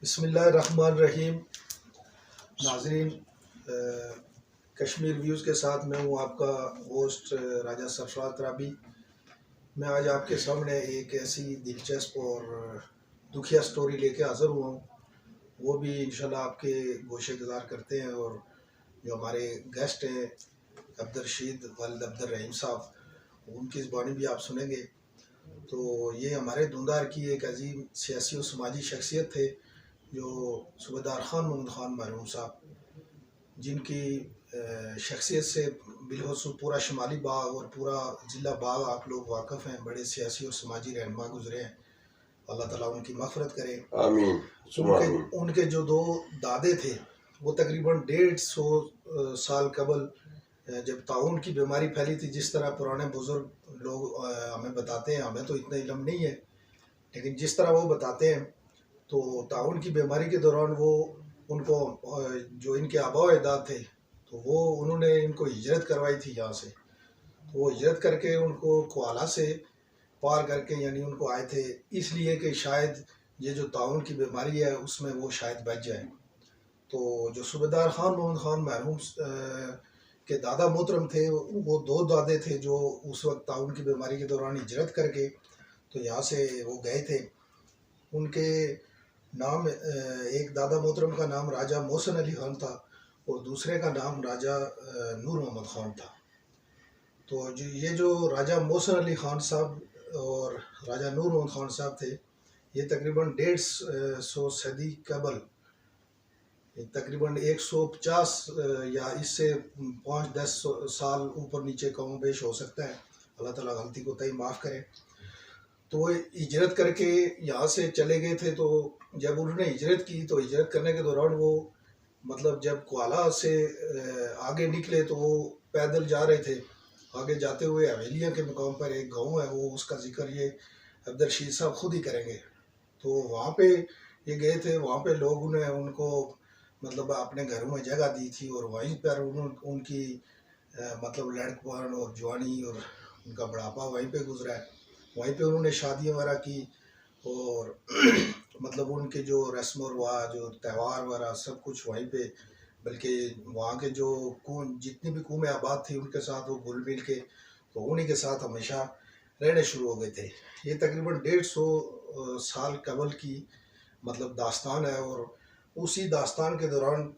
बिस्मिल्लाहिर्रहमानिर्रहीम। नाज़रीन, कश्मीर व्यूज़ के साथ मैं हूँ आपका होस्ट राजा सरफराज तराबी। मैं आज आपके सामने एक ऐसी दिलचस्प और दुखिया स्टोरी लेके हाज़िर हुआ हूँ, वो भी इंशाल्लाह आपके गोशे गुज़ार करते हैं। और जो हमारे गेस्ट हैं अब्दुर्रशीद वल्द अब्दुर्रहीम साहब, उनकी ज़बानी भी आप सुनेंगे। तो ये हमारे धुंधार की एक अजीम सियासी और समाजी शख्सियत थे, जो सूबेदार खान मोहम्मद खान मरहूम साहब, जिनकी शख्सियत से बिलखुसूस पूरा शुमाली बाग और पूरा ज़िला बाग आप लोग वाकिफ़ हैं। बड़े सियासी और समाजी रहनुमा गुजरे हैं, अल्लाह ताला उनकी मग़फ़िरत करे, आमीन। उनके जो दो दादे थे वो तकरीबन 150 साल कबल जब ताउन की बीमारी फैली थी, जिस तरह पुराने बुज़ुर्ग लोग हमें बताते हैं, हमें तो इतना इल्म नहीं है, लेकिन जिस तरह वो बताते हैं तो ताउन की बीमारी के दौरान वो उनको जो इनके आबा अजदाद थे, तो वो उन्होंने इनको हिजरत करवाई थी यहाँ से। तो वो हिजरत करके उनको क्वाला से पार करके यानी उनको आए थे, इसलिए कि शायद ये जो ताउन की बीमारी है उसमें वो शायद बच जाए। तो जो सूबेदार खान मोहम्मद खान मरहूम के दादा मोहतरम थे, वो दो दादे थे जो उस वक्त ताउन की बीमारी के दौरान हिजरत करके तो यहाँ से वो गए थे। उनके नाम एक दादा मोहतरम का नाम राजा मोहसिन अली खान था और दूसरे का नाम राजा नूर मोहम्मद खान था। तो जो राजा मोहसिन अली खान साहब और राजा नूर मोहम्मद खान साहब थे, ये तकरीबन 150 सदी कबल, तकरीबन 150 या इससे 5-10 साल ऊपर नीचे कम बेश हो सकता है, अल्लाह ताला गलती को तय माफ़ करे। तो वो हिजरत करके यहाँ से चले गए थे। तो जब उन्होंने हिजरत की तो हिजरत करने के दौरान वो मतलब जब क्वाला से आगे निकले तो वो पैदल जा रहे थे। आगे जाते हुए हवेलियाँ के मुकाम पर एक गांव है, वो उसका जिक्र ये अब्दुर्रशीद साहब खुद ही करेंगे। तो वहाँ पे ये गए थे, वहाँ पे लोगों ने उनको मतलब अपने घरों में जगह दी थी और वहीं पर उनकी मतलब लड़कपन और जवानी और उनका बुढ़ापा वहीं पे गुजरा है। वहीं पे उन्होंने शादियाँ वगैरह की और मतलब उनके जो रस्म और रिवाज और त्यौहार वगैरह सब कुछ वहीं पे, बल्कि वहाँ के जो जितनी भी कौमें आबाद थी उनके साथ वो घुल मिल के तो उन्हीं के साथ हमेशा रहने शुरू हो गए थे। ये तकरीबन 150 साल कबल की मतलब दास्तान है। और उसी दास्तान के दौरान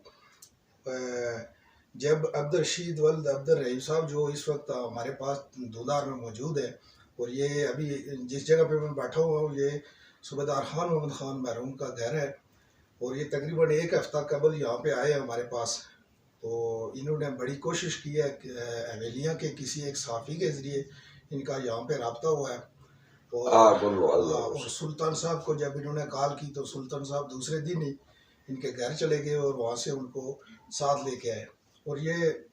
जब अब्दुर्रशीद वल्द अब्दुर्रहीम साहब जो इस वक्त हमारे पास धुंधार में मौजूद है, और ये अभी जिस जगह पे मैं बैठा हुआ हूँ ये सूबेदार खान मोहम्मद खान मरहूम का घर है, और ये तकरीबन एक हफ़्ता कबल यहाँ पे आए हमारे पास। तो इन्होंने बड़ी कोशिश की है, हवेलियाँ के किसी एक सहाफ़ी के ज़रिए इनका यहाँ पे रब्ता हुआ है। और सुल्तान साहब को जब इन्होंने कॉल की तो सुल्तान साहब दूसरे दिन ही इनके घर चले गए और वहाँ से उनको साथ लेके आए। और ये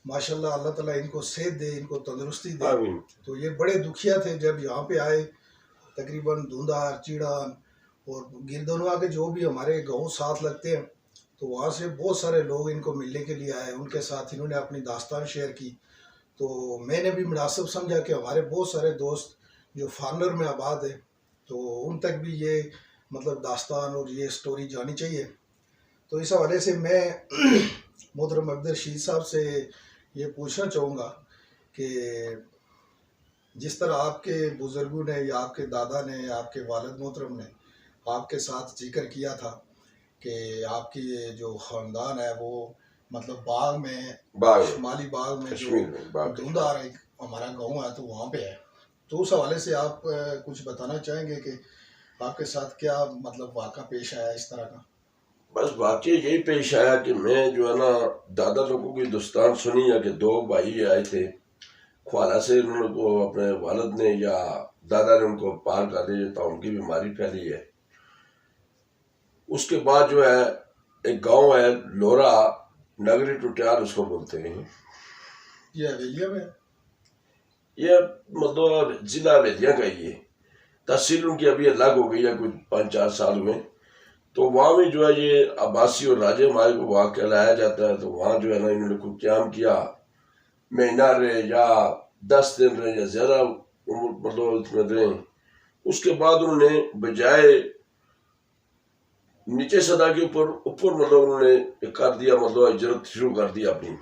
माशाल्लाह अल्लाह ताला इनको सेहत दे, इनको तंदुरुस्ती दे। तो ये बड़े दुखिया थे जब यहाँ पे आए, तकरीबन धुंधार, चीड़ान और गिरदनवा के जो भी हमारे गाँव साथ लगते हैं, तो वहाँ से बहुत सारे लोग इनको मिलने के लिए आए। उनके साथ इन्होंने अपनी दास्तान शेयर की। तो मैंने भी मुनासिब समझा कि हमारे बहुत सारे दोस्त जो फार्नर में आबाद है तो उन तक भी ये मतलब दास्तान और ये स्टोरी जानी चाहिए। तो इस हवाले से मैं मोहतरम अब्दुर्रशीद साहब से ये पूछना चाहूँगा कि जिस तरह आपके बुज़ुर्गों ने या आपके दादा ने या आपके वालिद मोहतरम ने आपके साथ जिक्र किया था कि आपकी ये जो ख़ानदान है वो मतलब बाग में शुमाली बाग में जो धुंधार एक हमारा गाँव है तो वहाँ पे है। तो उस हवाले से आप कुछ बताना चाहेंगे कि आपके साथ क्या मतलब वाक़ा पेश आया इस तरह का? बस वाकई यही पेश आया कि मैं जो है ना दादा लोगों की दास्तान सुनी है कि दो भाई आए थे ख्वाला से, उनको अपने वालिद ने या दादा ने उनको पार कर दिया तो उनकी बीमारी फैली है। उसके बाद जो है एक गांव है लोरा नगरी टुटियार उसको बोलते हैं। ये हवेलिया में, ये मतलब जिला हवेलिया का ही है। तहसील उनकी अभी अलग हो गई है कुछ 5-4 साल में। तो वहाँ में जो है ये अब्बासी और राजे माए को वहाँ कहलाया जाता है। तो वहाँ जो है ना इन्होंने कुछ क्याम किया, महीना रहे या 10 दिन रहे या ज़्यादा मतलब इसमें रहे। उसके बाद उन्होंने बजाय नीचे सदा के ऊपर ऊपर मतलब उन्होंने कर दिया, मतलब इजरत शुरू कर दी अपनी।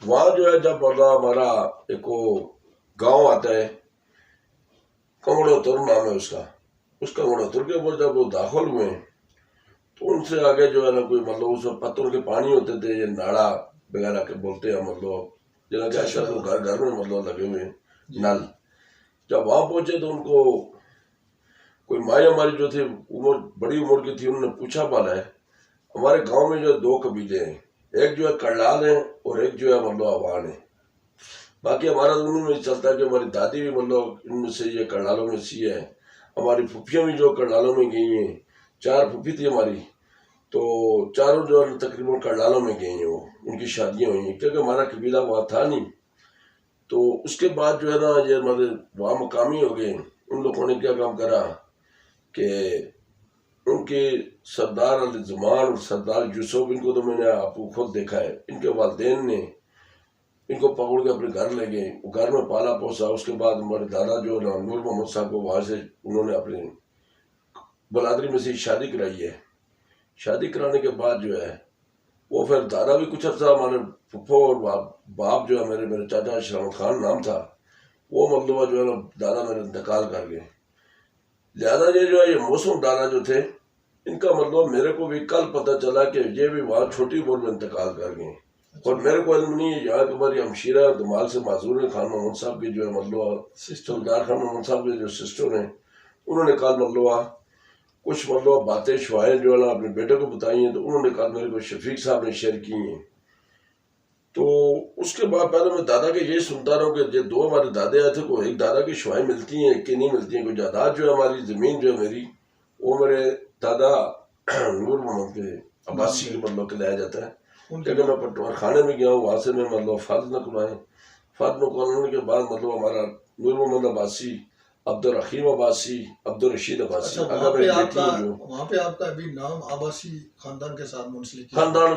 वहां जो है जब मतलब हमारा एक गांव आता है, कमड़ोतर नाम है उसका, उस कमड़ोतर के ऊपर जब वो दाखिल हुए तो उनसे आगे जो है ना कोई मतलब उस पत्थर के पानी होते थे, ये नाड़ा वगैरह के बोलते हैं, मतलब जिन्हें क्या आजकल तो घर घर में मतलब लगे हुए नल। जब वहां पहुंचे तो उनको कोई माई हमारी जो थी उम्र बड़ी उम्र की थी, उन्होंने पूछा पाला है हमारे गांव में जो दो कबीले हैं, एक जो है करलाल है और एक जो है मतलब अवान है। बाकी हमारा दोनों में चलता है कि हमारी दादी भी मतलब इनमें से ये करलालों में सी है, हमारी फुफियाँ भी जो करलालों में गई हैं, 4 फुफी थी हमारी, तो चारों जो है तकरीबन करलालों में गई हैं, वो उनकी शादियाँ हुई हैं, क्योंकि हमारा कबीला वहाँ था नहीं। तो उसके बाद जो है ना ये मतलब वहाँ मकामी हो गए। उन लोगों ने क्या काम करा कि उनके सरदार अली जमान और सरदार यूसुफ, इनको तो मैंने आपको खुद देखा है, इनके वालिदैन ने इनको पकड़ के अपने घर ले गए, घर में पाला पोसा। उसके बाद हमारे दादा जो ना नूर मोहम्मद साहब को वहाँ से उन्होंने अपनी बलादरी में से शादी कराई है। शादी कराने के बाद जो है वो फिर दादा भी कुछ अर्सा, हमारे फुफो और बाप जो है मेरे चाचा अशरफ खान नाम था, वो मतलब जो है ना दादा मेरे इंतकाल कर गए। लिहाजा ये जो है ये मौसम दादा जो थे, इनका मतलब मेरे को भी कल पता चला कि ये भी वहाँ छोटी उम्र में इंतकाल कर गए। और मेरे को इल्म नहीं है, यहाँ की हमारी हमशीरा दमाल से माजूर है खान मोहम्मद साहब की जो है मतलब चौकीदार खान मोहम्मद साहब के जो सिस्टर हैं, उन्होंने कल मतलब कुछ मतलब बातें शुआएं जो है ना अपने बेटे को बताई हैं, तो उन्होंने कहा मेरे को शफीक साहब ने शेयर की हैं। तो उसके बाद पहले मैं दादा के ये सुनता रहा हूँ कि जो 2 हमारे दादे आए थे, को एक दादा की शुआएं मिलती हैं, एक की नहीं मिलती हैं। कोई जायदाद जो है हमारी ज़मीन जो है मेरी, वो मेरे दादा नूर मोहम्मद के अब्बासी के मतलब के लाया जाता है। क्योंकि मैं पटवार खाने में गया हूँ, वहाँ से मैं मतलब फर्ज नकलवाए, फर्ज नकलवाने के बाद मतलब हमारा नूर मोहम्मद अब्बासी, अब्दुल रहीम अब्बासी, अब्दुल रशीद अब्बासी, अगर मेरी बेटी है जो वहाँ पे आपका अभी नाम अब्बासी खानदान के साथ मुंसलिक खानदान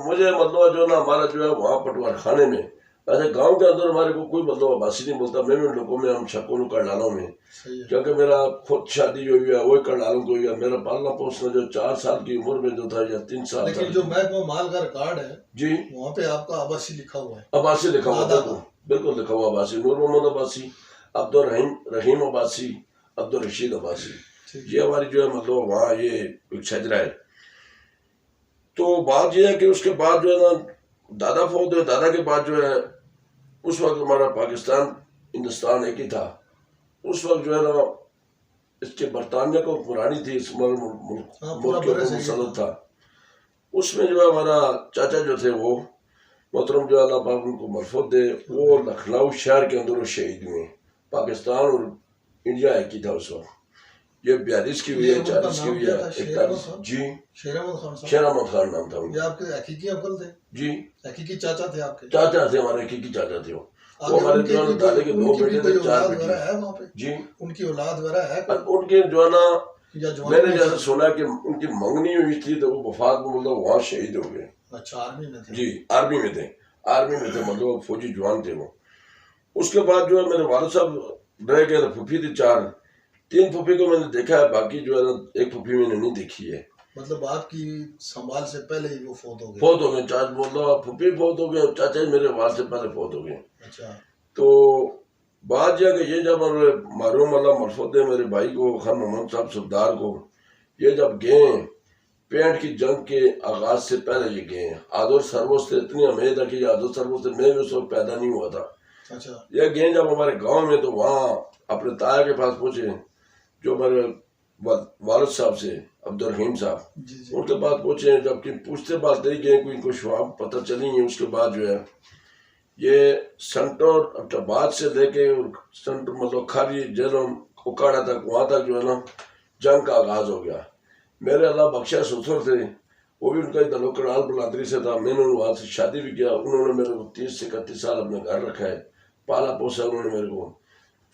मुझे मतलब जो ना हमारा जो है वहाँ पटवार खाने में, ऐसे गांव के अंदर हमारे को कोई मतलब अब्बासी नहीं बोलता। मैं उन लोगों में हम शकों करलालों में, क्योंकि मेरा खुद शादी जो हुई है वही करलालों को हुई है। मेरा पालना पोसना जो 4 साल की उम्र में जो था या 3 साल, लेकिन जो महकमा माल का रिकॉर्ड है जी वहाँ पे आपका अब्बासी लिखा हुआ है। अब्बासी लिखा हुआ, बिल्कुल लिखा हुआ अब्बासी, नूर मोहम्मद अब्बासी, अब्दुल रहीम अब्बासी, अब्दुल रशीद अब्बासी, ये हमारी जो है मतलब वहाँ ये एक शजरा है। तो बात यह है कि उसके बाद जो है ना दादा फौत हुए, दादा के बाद जो है उस वक्त हमारा पाकिस्तान हिंदुस्तान एक ही था। उस वक्त जो है ना इसके बरतानिया को पुरानी थी, मुल्क के मुसलत था। उसमें जो है हमारा चाचा जो थे वो मोहतरम जो अल्लाह पाक उनको मरफत दे, वो लखनऊ शहर के अंदर वो शहीद हुए। पाकिस्तान और इंडिया एक ही था उस वक्त। ये 42 की हुई है, 40 की हुई है, 41। जी शेर अहमद खान नाम था उनका। आपके हकीकी अंकल थे? जी हकीकी चाचा थे आपके? चाचा थे हमारे, हकीकी चाचा थे वो हमारे जो है दादे के 2 बेटे थे, 4 बेटे है वहाँ पे। जी उनकी औलाद वगैरह है? उनके जो है ना मैंने जैसे सुना कि उनकी मंगनी हुई थी तो वो वफात में मतलब वहाँ शहीद हो गए। अच्छा आर्मी में थे? जी आर्मी में थे, आर्मी में थे, मतलब फौजी जवान थे वो। उसके बाद जो है मेरे वालिद साहब रह गए, फूफी थी 4, 3 फूफी को मैंने देखा है, बाकी जो है ना 1 फूफी मैंने नहीं देखी है। मतलब आपकी संभाल से पहले ही वो फौत हो गए? फौत हो गए, चाचा मतलब फूफी फौत हो गए, चाचा मेरे वाल से पहले फौत हो गए। अच्छा। तो बात यह कि ये जब मारूम अल्लाह मरफत दे मेरे भाई को खान मोहम्मद साहब सरदार को, ये जब गए 65 की जंग के आगाज से पहले ये गए। आदर सरवों से इतनी उम्मीद है कि आदर सरवों से मैं भी उस वक्त पैदा नहीं हुआ था। अच्छा। ये गए जब हमारे गांव में, तो वहाँ अपने ताया के पास पहुंचे, जो मेरे वालिद साहब से अब्दुल रहीम साहब, उनके पास पहुंचे। जबकि पूछते बात नहीं गए, कोई इनको शुआब पता चली है। उसके बाद जो है ये सेंटर अब्टाबाद से लेके सेंटर मतलब खाली जेलम उकाड़ा तक, वहाँ तक जो है ना जंग का आगाज हो गया। मेरे अल्लाह बख्शा ससुर थे, वो भी उनका दलोकड़ाल बलादरी से था। मैंने वहाँ से शादी भी किया, उन्होंने मेरे को 30 से 31 साल अपने घर रखा है, पाला पोसा उन्होंने मेरे को।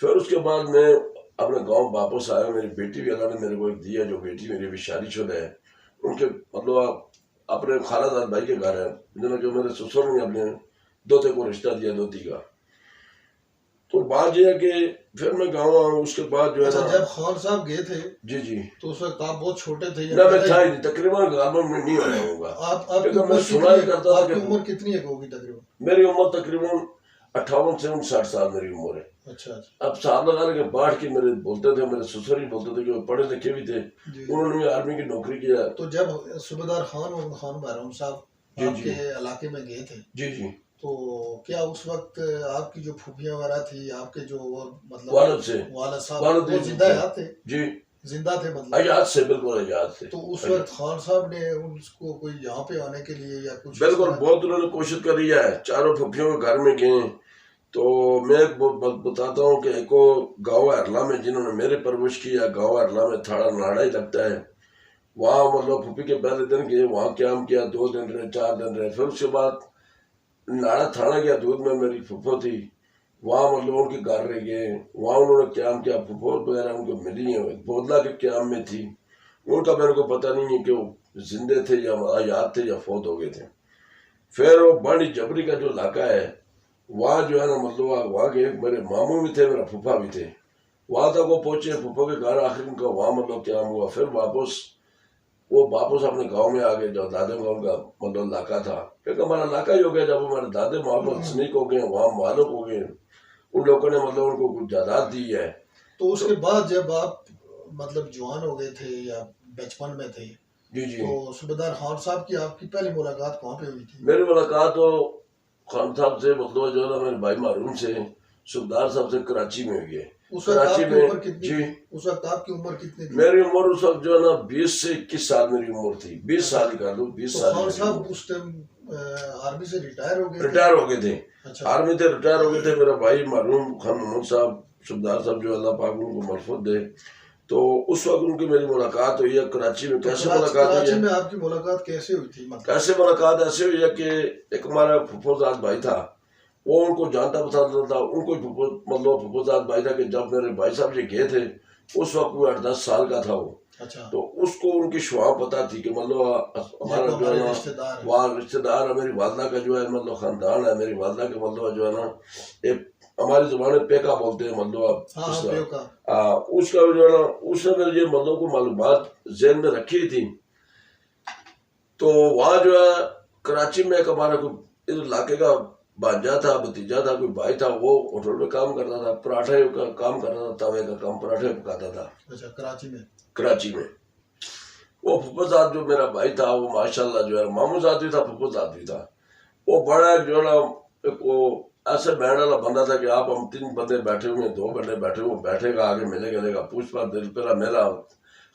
फिर उसके बाद मैं अपने गांव वापस आया। मेरी बेटी भी अल्लाह ने मेरे को एक दिया, जो बेटी मेरी भी शादीशुदा है। उनके मतलब अपने खालादार भाई के घर है, जो मेरे ससुर ने अपने दोते को रिश्ता दिया, दोती का। तो बात यह है कि फिर मैं गाँव आया, उसके बाद जो है अच्छा, ना। जब खान साहब गए थे जी जी। तो उस वक्त आप बहुत छोटे थे या ना, मैं पहले था ही? ही नहीं, तकरीबन गार्मेंट में नहीं आया होगा, आपकी क्योंकि उम्र मैं सुना ही करता था आपकी कि उम्र कितनी एक होगी तकरीबन? मेरी उम्र तकरीबन 58 से 59 साल मेरी उम्र है। अच्छा अच्छा। अब साहब लगा के बाढ़ के मेरे बोलते थे, मेरे ससुर ही बोलते थे कि वो पढ़े लिखे भी थे, जी। उन्होंने भी आर्मी की नौकरी किया। तो जब सूबेदार खान बहरौन साहब जी आपके जी इलाके में गए थे जी जी। तो क्या उस वक्त आपकी जो फूफियाँ वगैरह थी, आपके जो मतलब वालद से, वालद साहब, वालद वो जिंदा याद थे? जी, जिंदा थे मतलब? आजाद से, बिल्कुल आजाद से। तो उस वक्त खान साहब ने उसको कोई यहाँ पे आने के लिए या कुछ इस बिल्कुल, तरह? बहुत उन्होंने कोशिश करी है, चारों फुफियों के घर में गए। तो मैं बताता हूँ कि एक गाँव हरला में जिन्होंने मेरे परवरिश की है, गाँव हरला में थाड़ा नाड़ा ही लगता है, वहाँ मतलब फुफी के पहले दिन गए, वहाँ क्याम किया, 2 दिन रहे, 4 दिन रहे। फिर उसके बाद नाड़ा थाना गया, दूध में मेरी फुफो थी, वहाँ मतलब उनके घर रह गए, वहाँ उन्होंने क्याम किया, फुफो वगैरह उनको मिली है, बोदला के क्याम में थी। उनका मेरे को पता नहीं है कि वो जिंदे थे या आजाद थे या फौत हो गए थे। फिर वो बड़ी जबरी का जो इलाका है, वहाँ जो है ना मतलब वहाँ के मेरे मामू भी थे, मेरा फूफा भी थे, वहाँ तक वो पहुंचे, फूफा के घर आखिर उनका वहाँ मतलब क्या हुआ। फिर वापस अपने गांव में आ गए, जो दादे गांव का मतलब इलाका था, क्योंकि हमारा इलाका ही हो गया। जब हमारे दादे मोहम्मद सनीक हो गए, वहाँ मालूक हो गए, उन लोगों ने मतलब उनको कुछ जायदाद दी है। तो उसके बाद जब आप मतलब जवान हो गए थे या बचपन में थे, जी जी। तो सूबेदार खान साहब की आपकी पहली मुलाकात कहाँ पे हुई थी? मेरी मुलाकात तो खान साहब से मतलब जो है ना मेरे भाई मारूम से, सूबेदार साहब से कराची में हुई है। उस वक्त कराची आपकी में उम्र कितनी जी, थी? उस वक्त आपकी उम्र कितनी थी? मेरी उम्र उस वक्त जो है ना 20 से 21 साल मेरी उम्र थी, 20 साल ही कर लो, 20 तो साल खान मेरी साहब उम्र। उस टाइम आर्मी से रिटायर हो गए थे? रिटायर हो गए थे, अच्छा। आर्मी थे, रिटायर हो गए थे। मेरा भाई मरहूम खान मोहम्मद साहब सूबेदार साहब, जो अल्लाह पाक उनको मरफत दे, तो उस वक्त उनकी मेरी मुलाकात हुई है कराची में। तो कैसे मुलाकात हुई कराची है? में आपकी मुलाकात कैसे हुई थी मतलब? कैसे मुलाकात ऐसे हुई है कि एक हमारा फुफोजाद भाई था, वो उनको जानता पसंद था, उनको मतलब फुफोजाद भाई था कि जब मेरे भाई साहब जी गए थे, उस वक्त वो 8-10 साल का था वो। अच्छा। तो उसको उनकी शुआ पता थी कि मतलब हमारा जो है ना रिश्तेदार वहाँ रिश्तेदार है, मेरी वालदा का जो है मतलब खानदान है, मेरी वालदा के मतलब जो है ना एक हमारी जुबान में पेका बोलते हैं मतलब आप हाँ उसका। पेका। उसका जो है ना उसने मेरे ये मतलब को मालूमात जेन में रखी थी। तो वहाँ जो है कराची में एक हमारा कोई इस इलाके का भांजा था, भतीजा था, कोई भाई था, वो होटल में काम करता था, पराठे का काम करता था, तवे का काम, पराठे पकाता था। अच्छा, कराची में? कराची में वो फुफोजाद जो मेरा भाई था, वो माशाल्लाह जो है मामूजाद भी था, फुफोजाद भी था। वो बड़ा जो है ना एक वो ऐसे बैठने वाला बंदा था कि आप हम 3 बंदे बैठे हुए हैं, 2 बंदे बैठे हुए, बैठेगा आगे मिलेगा, पूछ पाछ दिल पहला मेरा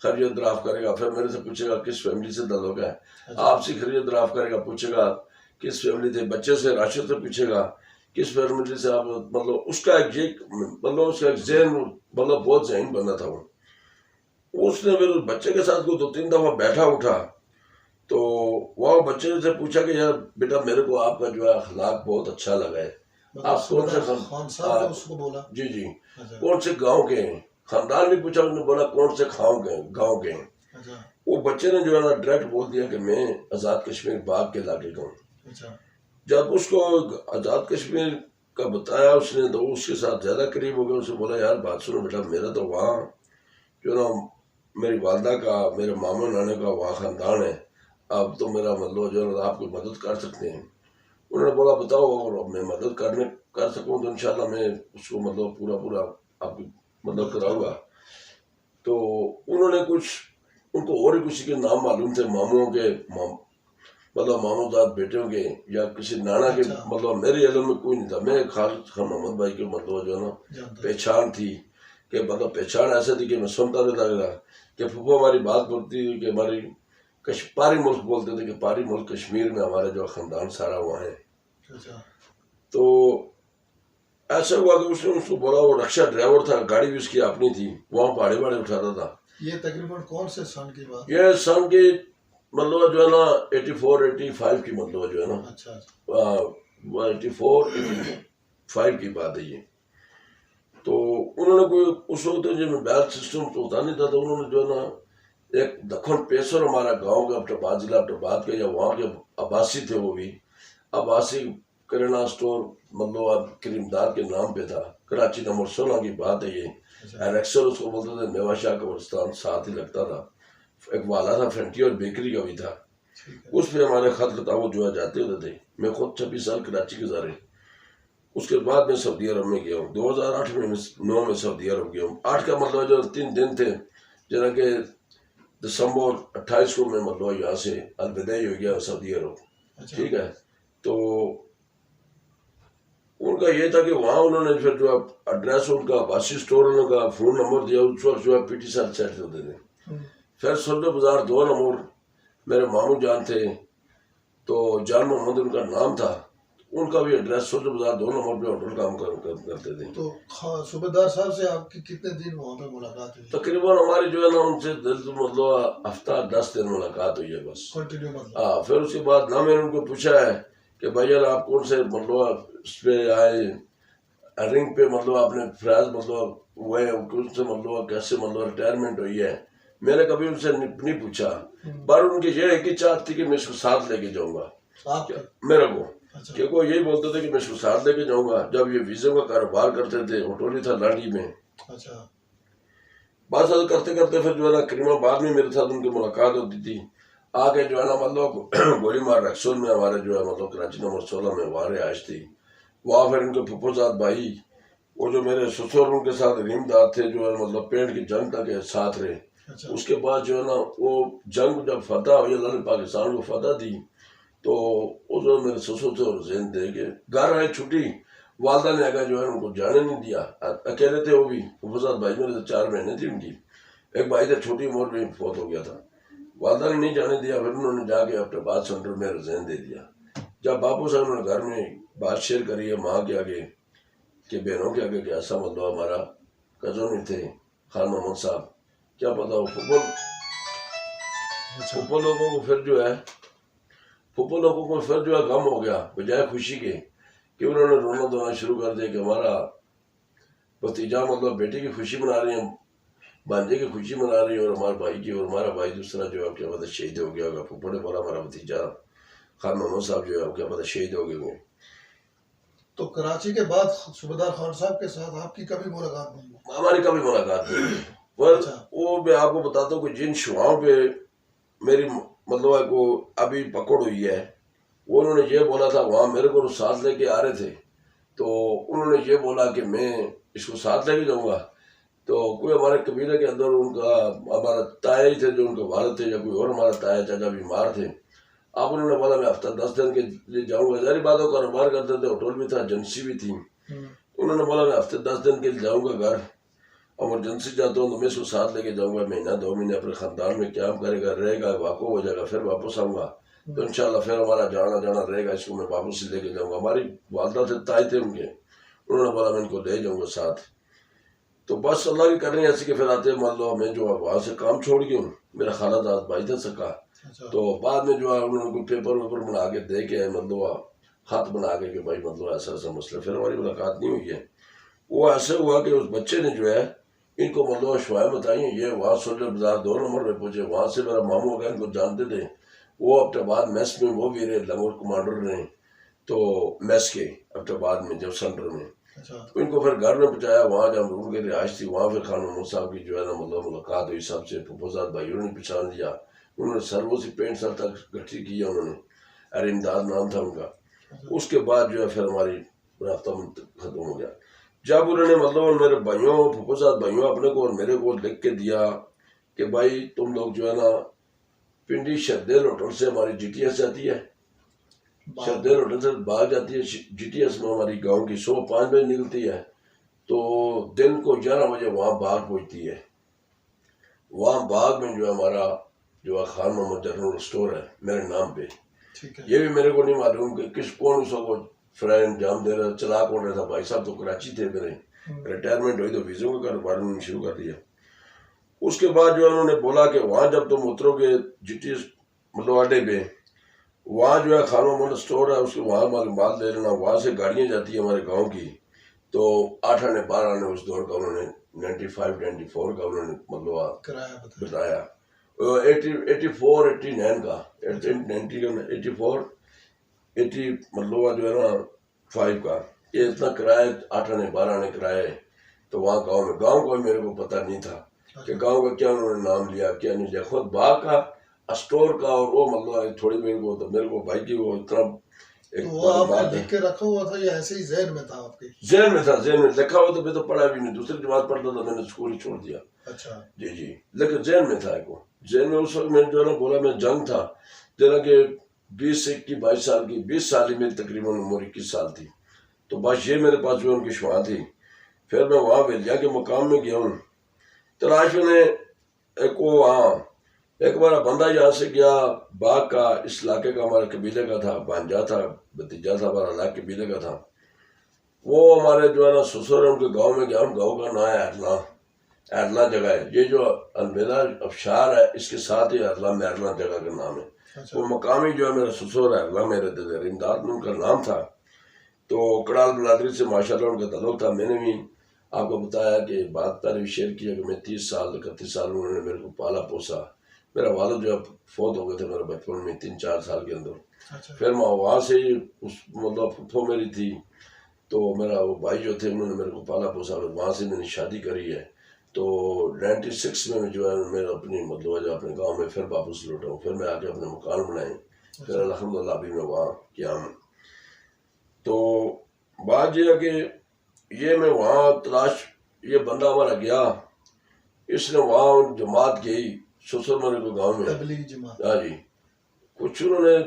खरीद दराफ करेगा, फिर मेरे से पूछेगा किस फैमिली से ताल्लुक है, आपसे खरीद दराफ करेगा, पूछेगा किस फैमिली से, बच्चे से राशिद से पूछेगा किस फैमिली से आप, मतलब उसका एक ये मतलब उसका एक जहन मतलब बहुत जहन बना था वो। उसने मेरे बच्चे के साथ को 2-3 दफा बैठा उठा, तो वह बच्चे से पूछा कि यार बेटा मेरे को आपका जो है अखलाक बहुत अच्छा लगा है, आप कौन से खान साहब ने उसको बोला? जी जी, अच्छा। कौन से गांव के हैं? खानदान नहीं पूछा, उसने बोला कौन से गांव के हैं। अच्छा। वो बच्चे ने जो है ना डायरेक्ट बोल दिया कि मैं आजाद कश्मीर बाग के इलाके का हूँ। अच्छा। जब उसको आजाद कश्मीर का बताया उसने, तो उसके साथ ज्यादा करीब हो गया। उसने बोला यार बात सुनो बेटा, मेरा तो वहाँ जो ना मेरी वालदा का, मेरे मामा नाने का वहाँ खानदान है, अब तो मेरा मतलब जो है आपको मदद कर सकते हैं। उन्होंने बोला बताओ, और मैं मदद कर सकूँ तो इंशाल्लाह मैं उसको मतलब पूरा आपकी मदद कराऊंगा। तो उन्होंने कुछ उनको और ही किसी के नाम मालूम थे, मामुओं के मतलब मामूदाद बेटियों के या किसी नाना के, अच्छा। मतलब मेरे इल्म में कोई नहीं था। मैं खालिद खान मोहम्मद भाई के मतलब जो है ना पहचान थी कि मतलब पहचान ऐसे थी कि मैं सुनता रहता था कि फूफा हमारी बात बोलती थी कि हमारी पारी मुल्क बोलते थे कि पारी मुल्क कश्मीर में हमारा जो खानदान सारा वहाँ है। अच्छा। तो ऐसा हुआ कि उसने उसको बोला, वो रिक्शा ड्राइवर था, गाड़ी भी उसकी अपनी थी, वहाँ भाड़े उठाता था। ये तकरीबन कौन से सन की बात? ये सन की मतलब जो है ना 84-85 की मतलब जो है ना। अच्छा। 84-85 की बात है ये। तो उन्होंने कोई उस वक्त जो मोबाइल सिस्टम तो होता नहीं था, तो उन्होंने जो है ना एक दखन पेशर हमारा गांव का अब्टाबाद जिला अब्टाबाद के, या वहाँ के आबासी थे, वो भी आबासी किराना स्टोर मतलब आप करीमदार के नाम पे था। कराची नंबर 16 की बात है ये। अक्सर उसको बोलते थे मेवा शाह कब्रिस्तान, साथ ही लगता था। एक वाला था फ्रंटियर बेकरी का भी था। उस पे हमारे खत खताब जो है जाते होते थे। मैं खुद 26 साल कराची गुजारे। उसके बाद मैं सऊदी अरब में गया हूँ। 2008 में 9 में सऊदी अरब गया हूँ। 8 का मतलब जो 3 दिन थे, जरा के दिसंबर 28 को मैं मतलब यहाँ से अलविदाई हो गया सऊदी अरब। ठीक है, तो उनका ये था कि वहाँ उन्होंने फिर जो एड्रेस उनका आबासी स्टोर उनका फ़ोन नंबर दिया, उस वक्त जो है पीटी सर सेट होते थे। फिर सल्लो बाजार 2 नंबर मेरे मामू जान थे, तो जान मोहम्मद उनका नाम था। उनका भी एड्रेस सल्लो बाजार 2 नंबर पे होटल काम करते थे। तो सूबेदार साहब से आपकी कितने दिन वहाँ पे मुलाकात हुई? तकरीबन हमारी जो है ना उनसे मतलब हफ्ता 10 दिन मुलाकात हुई है बस। कंटिन्यू मतलब? हाँ, फिर उसके बाद ना मैंने उनको पूछा है कि भैया आप कौन से मतलब इस पे आए रिंग पे, मतलब आपने फ्राज मतलब हुए उनसे मतलब कैसे मतलब रिटायरमेंट हुई है, मैंने कभी उनसे नहीं पूछा। पर उनकी ये एक ही चाहत थी कि मैं इसको साथ लेके जाऊंगा मेरे को। अच्छा। क्योंकि वो यही बोलते थे कि मैं इसको साथ लेके जाऊंगा। जब ये वीजे का कारोबार करते थे, होटल था लाड़ी में। अच्छा। बात करते करते फिर जो है ना करीमाबाद में मेरे साथ उनकी मुलाकात होती थी। आगे जो है ना मतलब गोली मार रक्सोल में हमारे जो है मतलब कराची नंबर 16 में वहाँ रिहाइश थी। वहाँ फिर उनके फुफोजाद भाई, वो जो मेरे ससुर उनके साथ रिमदार थे, जो है मतलब पेड़ की जंग तक साथ रहे। अच्छा। उसके बाद जो है ना वो जंग जब फतह हुई, अल्लाह ने पाकिस्तान को फतह दी, तो उस वक्त मेरे ससुर थे और जैन थे कि घर आए छुट्टी, वालदा ने आगे जो है उनको जाने नहीं दिया। अकेले थे वो भी, फुफोजाद भाई मेरे से 4 महीने थी उनकी। एक भाई था छोटी उम्र में फौत हो गया था। वालदा ने नहीं जाने दिया। फिर उन्होंने जाके अपने बात सेंटर में रिजाइन दे दिया। जब बापू साहब उन्होंने घर में बात शेयर करी है माँ के आगे कि बहनों के आगे कि ऐसा मतलब हमारा कजन ही थे खान मोहम्मद साहब, क्या पता हो फुप्पो लोगों को फिर जो है फुप्पो लोगों को फिर जो है गम हो गया बजाय खुशी के, कि उन्होंने रोना धोना शुरू कर दिया कि हमारा भतीजा मतलब बेटे की खुशी मना रही है, भांजे की खुशी मना रही है, और हमारे भाई की, और हमारा भाई दूसरा जो है क्या पता शहीद हो गया होगा। फुप्पो ने बोला हमारा भतीजा खान मोहम्मद साहब जो है क्या पता शहीद हो गए होंगे। तो कराची के बाद सूबेदार खान साहब के साथ आपकी कभी मुलाकात नहीं हुई? हमारी कभी मुलाकात नहीं हुई। पर वो मैं आपको बताता हूँ कि जिन शुआओं पे मेरी मतलब को अभी पकड़ हुई है, वो उन्होंने ये बोला था, वहाँ मेरे को साथ लेके आ रहे थे, तो उन्होंने ये बोला कि मैं इसको साथ लेके जाऊंगा। तो कोई हमारे कबीले के अंदर उनका हमारा ताया ही थे, जो उनके वालिद थे, या कोई और हमारा ताया चाचा बीमार थे। अब उन्होंने बोला मैं हफ्ता 10 दिन के लिए जाऊंगा। जारी बात हो, कारोबार करते थे, होटल भी था, एजेंसी भी थी। उन्होंने बोला मैं हफ्ते 10 दिन के लिए जाऊंगा घर, इमरजेंसी जाता हूँ तो मैं इसको साथ लेके जाऊंगा। महीना 2 महीने अपने खानदान में क्या करेगा, रहेगा, वाको हो जाएगा, फिर वापस आऊंगा, तो इंशाल्लाह फिर हमारा जाना जाना रहेगा, इसको मैं वापस ही लेके जाऊंगा। हमारी वालदा थे, ताई थे उनके, उन्होंने बोला मैं इनको ले जाऊंगा साथ। तो बस अल्लाह की कर रही है ऐसे कि फिर आते मान लो मैं जो वहाँ से काम छोड़ गया हूँ, मेरा खालादाद भाई था सका। तो बाद में जो है उन्होंने कोई पेपर वेपर बना के दे के मतलब खत बना के कि भाई मतलब ऐसा ऐसा मसला, फिर हमारी मुलाकात नहीं हुई है। वो ऐसे हुआ कि उस बच्चे ने जो है इनको मतलब अफवाहें बताई, ये वहाँ सोलर बाजार 2 नंबर में पहुंचे। वहाँ से मेरा मामू का इनको जानते थे, वो अब्टाबाद मेस में वो भी रहे, लंगोर कमांडर रहे, तो मेस के अब्टाबाद में जब सेंटर में। तो इनको फिर घर में पहुंचाया। वहाँ जब उनकी रिहाइश थी, वहाँ फिर खान मोहम्मद साहब की जो है ना मतलब मुलाकात हुई सबसे। फुफोजाद भाइयों ने पहचान लिया, उन्होंने सर्वो से 65 साल तक गठरी किया उन्होंने, अरे इमदाद नाम था उनका। उसके बाद जो है फिर हमारी रास्ता खत्म हो गया। जब उन्होंने मतलब मेरे भाइयों फुफोजाद भाइयों अपने को और मेरे को लिख के दिया कि भाई तुम लोग जो है ना पिंडी शरदेल होटल से हमारी GTS जाती है, शरदेल होटल से बाहर जाती है, GTS में हमारी गांव की 5 बजे निकलती है, तो दिन को 11 बजे वहाँ बाग पहुँचती है। वहाँ बाग में जो है हमारा जो है खान मोहम्मद जनरल स्टोर है मेरे नाम पे। ये भी मेरे को नहीं मालूम कि किस कौन उसको फ्रेंड जाम दे रहा, चला कौन रहा था। भाई साहब तो कराची थे मेरे, रिटायरमेंट हुई तो वीजों का कारोबार उन्होंने शुरू कर दिया। उसके बाद जो उन्होंने बोला कि वहाँ जब तुम उतरोगे GTS मतलब अड्डे पे, वहाँ जो है खान मोहम्मद स्टोर है, उसके वहाँ माल ले लेना। वहाँ से गाड़ियाँ जाती है हमारे गाँव की, तो 8 आने 12 आने उस दौर का उन्होंने 95 94 का उन्होंने मतलब बताया, 84 89 का 84 80 मतलब जो है ना 5 का, ये इतना किराया 8 आने 12 आने किराया है। तो वहाँ गांव को मेरे को पता नहीं था कि गांव का क्या उन्होंने नाम लिया क्या नहीं लिया। खुद बाग का स्टोर का और वो मतलब थोड़ी मेरे को भाई की वो इतना एक तो वो आपने लिख के रखा हुआ था या ऐसे ही जहन में था आपके? जहन में था, जहन में लिखा हुआ। तो मैं तो पढ़ा भी नहीं, दूसरी जमात पढ़ता था, मैंने स्कूल ही छोड़ दिया। अच्छा जी जी, लेकिन जहन में था को जहन में। उस वक्त मैंने जो है ना बोला, मैं जंग था जना कि 20 से 22 साल की, 20 साल ही मेरी तकरीबन उम्र 21 साल थी। तो बस ये मेरे पास जो उनकी शुआ थी। फिर मैं वहाँ वेलिया के मुकाम में गया हूँ तलाश में। एक वो वहाँ एक बार बंदा यहाँ से गया बाग का, इस इलाके का हमारे कबीले का था, भांजा था, भतीजा था, हमारा अलग कबीले का था। वो हमारे जो है ना ससुर है उनके गांव में गया। उन गाँव का नाम है एरला, एरला जगह है। ये जो अलमेदा अबशार है इसके साथ ही एरला मेरला जगह का नाम है। अच्छा। वो मकामी जो है मेरा ससुर एरला मेरे इमदाद में उनका नाम था। तो कड़ाल बलादरी से माशाल्लाह उनका ताल्लुक था। मैंने भी आपको बताया कि बात पहले शेयर किया कि मैं 30 साल 31 साल उन्होंने मेरे को पाला पोसा। मेरा वालिद जो है फौत हो गए थे मेरे बचपन में 3-4 साल के अंदर। अच्छा। फिर मैं वहाँ से ही उस मतलब फुफ्फो मेरी थी, तो मेरा वो भाई जो थे उन्होंने मेरे को पाला पोसा। वहाँ से मैंने शादी करी है। तो 96 में जो है मैं अपनी मतलब अपने गांव में फिर वापस लौटा हूँ। फिर मैं आके अपने मकान बनाए। फिर अल्हम्दुलिल्लाह अभी मैं वहाँ किया हूँ। तो बात यह है कि ये मैं वहाँ तलाश, ये बंदा हमारा गया, इसने वहाँ जमात गई ससुर मेरे को गाँव में। तबलीगी जमात। हाँ जी, कुछ उन्होंने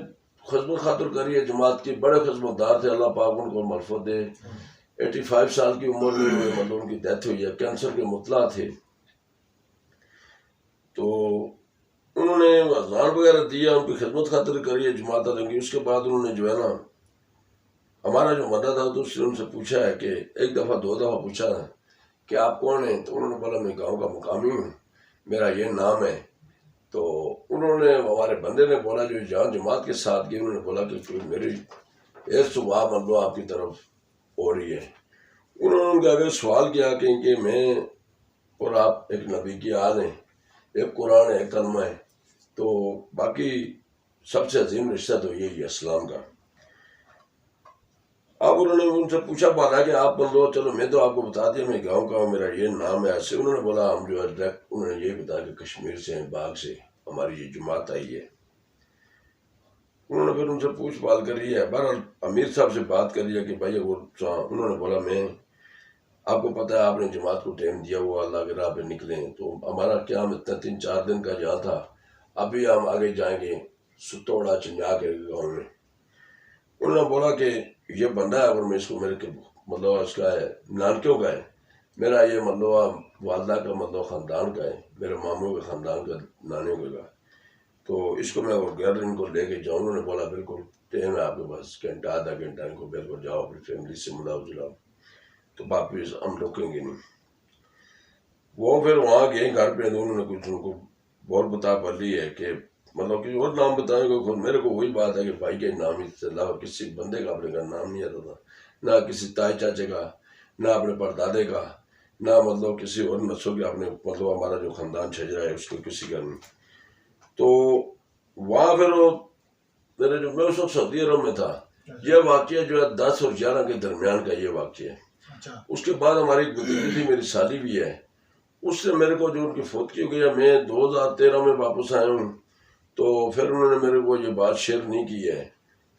खिदमत खातिर करी है जमात की। बड़े खिदमतदार थे, अल्लाह पाक उनको मरफत दे। 85 साल की उम्र में मतलब उनकी डेथ हुई है, कैंसर के मुतला थे। तो उन्होंने अज़ान वगैरह दिया, उनकी खिदमत खातिर करी है जमात देंगे। उसके बाद उन्होंने जो है ना हमारा जो मदद था तो उससे उनसे पूछा है कि एक दफ़ा 2 दफ़ा पूछा है कि आप कौन हैं। तो उन्होंने बोला मैं गांव का मुकामी हूँ, मेरा ये नाम है। तो उन्होंने हमारे बंदे ने बोला जो जहाँ जमात के साथ गए, उन्होंने बोला कि कोई मेरी एक सुबह मतलब आपकी तरफ हो रही है। उन्होंने उनके आगे सवाल किया कि मैं और आप एक नबी की आल हैं, एक कुरान है, एक कलमा है, तो बाकी सबसे अजीम रिश्ता तो यही है इस्लाम का। अब उन्होंने उनसे पूछा बात कि आप बोलो, चलो मैं तो आपको बता दिया मैं गांव का हूँ, मेरा ये नाम है ऐसे। उन्होंने बोला हम जो है डायरेक्ट उन्होंने ये बताया कि कश्मीर से हैं, बाग से हमारी ये जमात आई है। उन्होंने फिर उनसे पूछ पाल करी है, बहरहाल अमीर साहब से बात करी है कि भाई वो। उन्होंने बोला मैं आपको पता है आपने जमात को टाइम दिया हुआ, अल्लाह के राह पे निकले। तो हमारा क्या हम इतना 3-4 दिन का जहाँ था, अभी हम आगे जाएंगे सुतोड़ा चिन्या के गाँव में। उन्होंने बोला कि ये बंदा है और मैं इसको मेरे के मतलब इसका है नानकियों का है, मेरा ये मतलब वालदा का मतलब ख़ानदान का है, मेरे मामू के ख़ानदान का नानियों का। तो इसको मैं घर इनको लेके जाऊँ। उन्होंने बोला बिल्कुल टाइम है आपके पास, घंटा आधा घंटा, इनको बिल्कुल जाओ अपनी फैमिली से मिलाओ जुलाओ, तो वापिस हम रुकेंगे नहीं। वो फिर वहाँ गए घर पे, उन्होंने कुछ उनको बहुत बता पा ली है कि मतलब कि और नाम बताएंगे खुद। मेरे को वही बात है कि भाई के नाम ही से अलावा किसी बंदे का अपने का नाम नहीं आता था, ना किसी ताए चाचे का, ना अपने परदादे का, ना मतलब किसी और नस्ल के अपने मतलब हमारा जो ख़ानदान छजरा है उसको किसी का नहीं। तो वहाँ फिर मेरे जो मैं उस वक्त सऊदी अरब में था, यह वाक़या जो है 10 और 11 के दरमियान का ये वाक़या है। अच्छा। उसके बाद हमारी एक भतीजी थी, मेरी साली भी है, उसने मेरे को जो उनकी फौत की हो गई, मैं 2013 में वापस आया हूँ। तो फिर उन्होंने मेरे को ये बात शेयर नहीं की है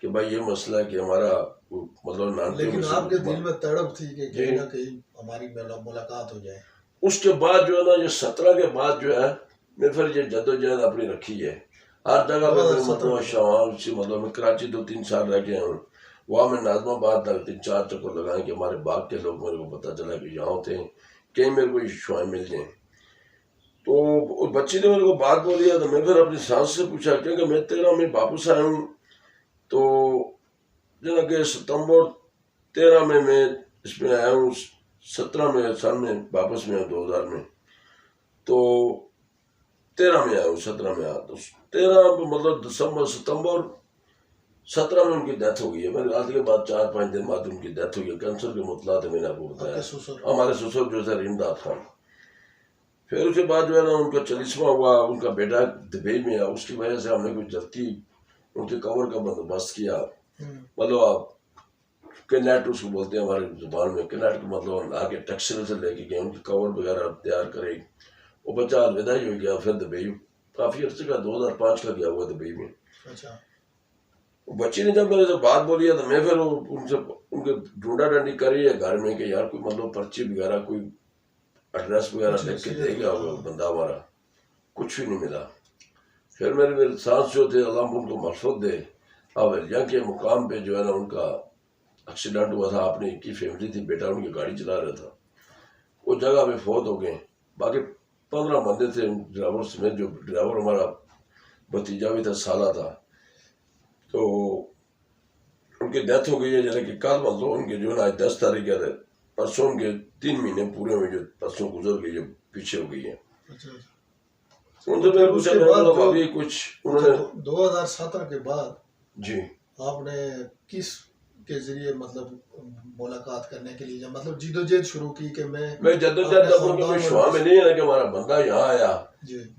कि भाई ये मसला है कि हमारा मतलब नानके। लेकिन आपके दिल में तड़प थी कि कहीं ना कहीं हमारी मुलाकात हो जाए। उसके बाद जो है ना ये 17 के बाद जो है मैं फिर ये जद्दोजहद अपनी रखी है हर जगह पे। मतलब शवाल से मतलब मैं कराची 2-3 साल रह गया हूँ, वहाँ मैं नाजमाबाद तक 3-4 चक्कर लगाए कि हमारे बाग के लोग मेरे को पता चला कि यहाँ थे, कहीं मेरे को शुआएं मिल जाएं। तो बच्ची ने मेरे को बात बोली है, तो मैं फिर अपनी सास से पूछा क्योंकि मैं 13 में वापस आया हूँ। तो जना कि सितंबर 13 में मैं इसमें आया हूँ, 17 में साल में वापस में आया 2000 में, तो 13 में आया हूँ, 17 में आया। तो 13 मतलब सितंबर 17 में उनकी डेथ हो गई है। मेरे आज के बाद 4-5 दिन बाद उनकी डेथ हुई है, कैंसर के मुतला थे, मैंने आपको बताया। हमारे ससुर जो है इमदाद खान। फिर उसके बाद जो है ना उनका 40वां हुआ, उनका बेटा दुबई में है, उसकी वजह से हमने कुछ जल्दी उनके कवर का बंदोबस्त किया। मतलब आप किनेट उसको बोलते हैं हमारी जुबान में। किनेट का मतलब आके टेक्सचर से लेके गए, उनकी कवर वगैरह तैयार करे। वो बच्चा अलविदा ही हो गया। फिर दुबई काफ़ी अर्से का 2005 का गया हुआ दुबई में। अच्छा। बच्ची ने जब मेरे से बात बोली है तो मैं फिर उनसे उनके ढूंढा ढूंढी करी है घर में कि यार कोई मतलब पर्ची वगैरह कोई एड्रेस वगैरह लिख के देगा बंदा हमारा, कुछ भी नहीं मिला। फिर मेरे सास जो थे अल्लाह उनको मग़फ़िरत दे, अब यहाँ के मुकाम पे जो है ना उनका एक्सीडेंट हुआ था। अपनी की फैमिली थी, बेटा उनकी गाड़ी चला रहा था, वो जगह पे फौत हो गए। बाकी 15 बंदे थे ड्राइवर समेत। जो ड्राइवर हमारा भतीजा भी था, साला था, तो उनकी डेथ हो गई है। जैसे कि कल मतलब उनके जो ना 10 तारीख है, परसों उनके 3 महीने पूरे हुए जो परसों गुजर गई, जो पीछे हो गई है। उनसे मैं पूछा अभी कुछ उन्होंने 2017 के बाद जी आपने किस के जरिए मतलब मुलाकात करने के लिए मतलब जिदोजहद शुरू की कि मैं जद्दोजहद अपने शुआ में नहीं है कि हमारा बंदा यहाँ आया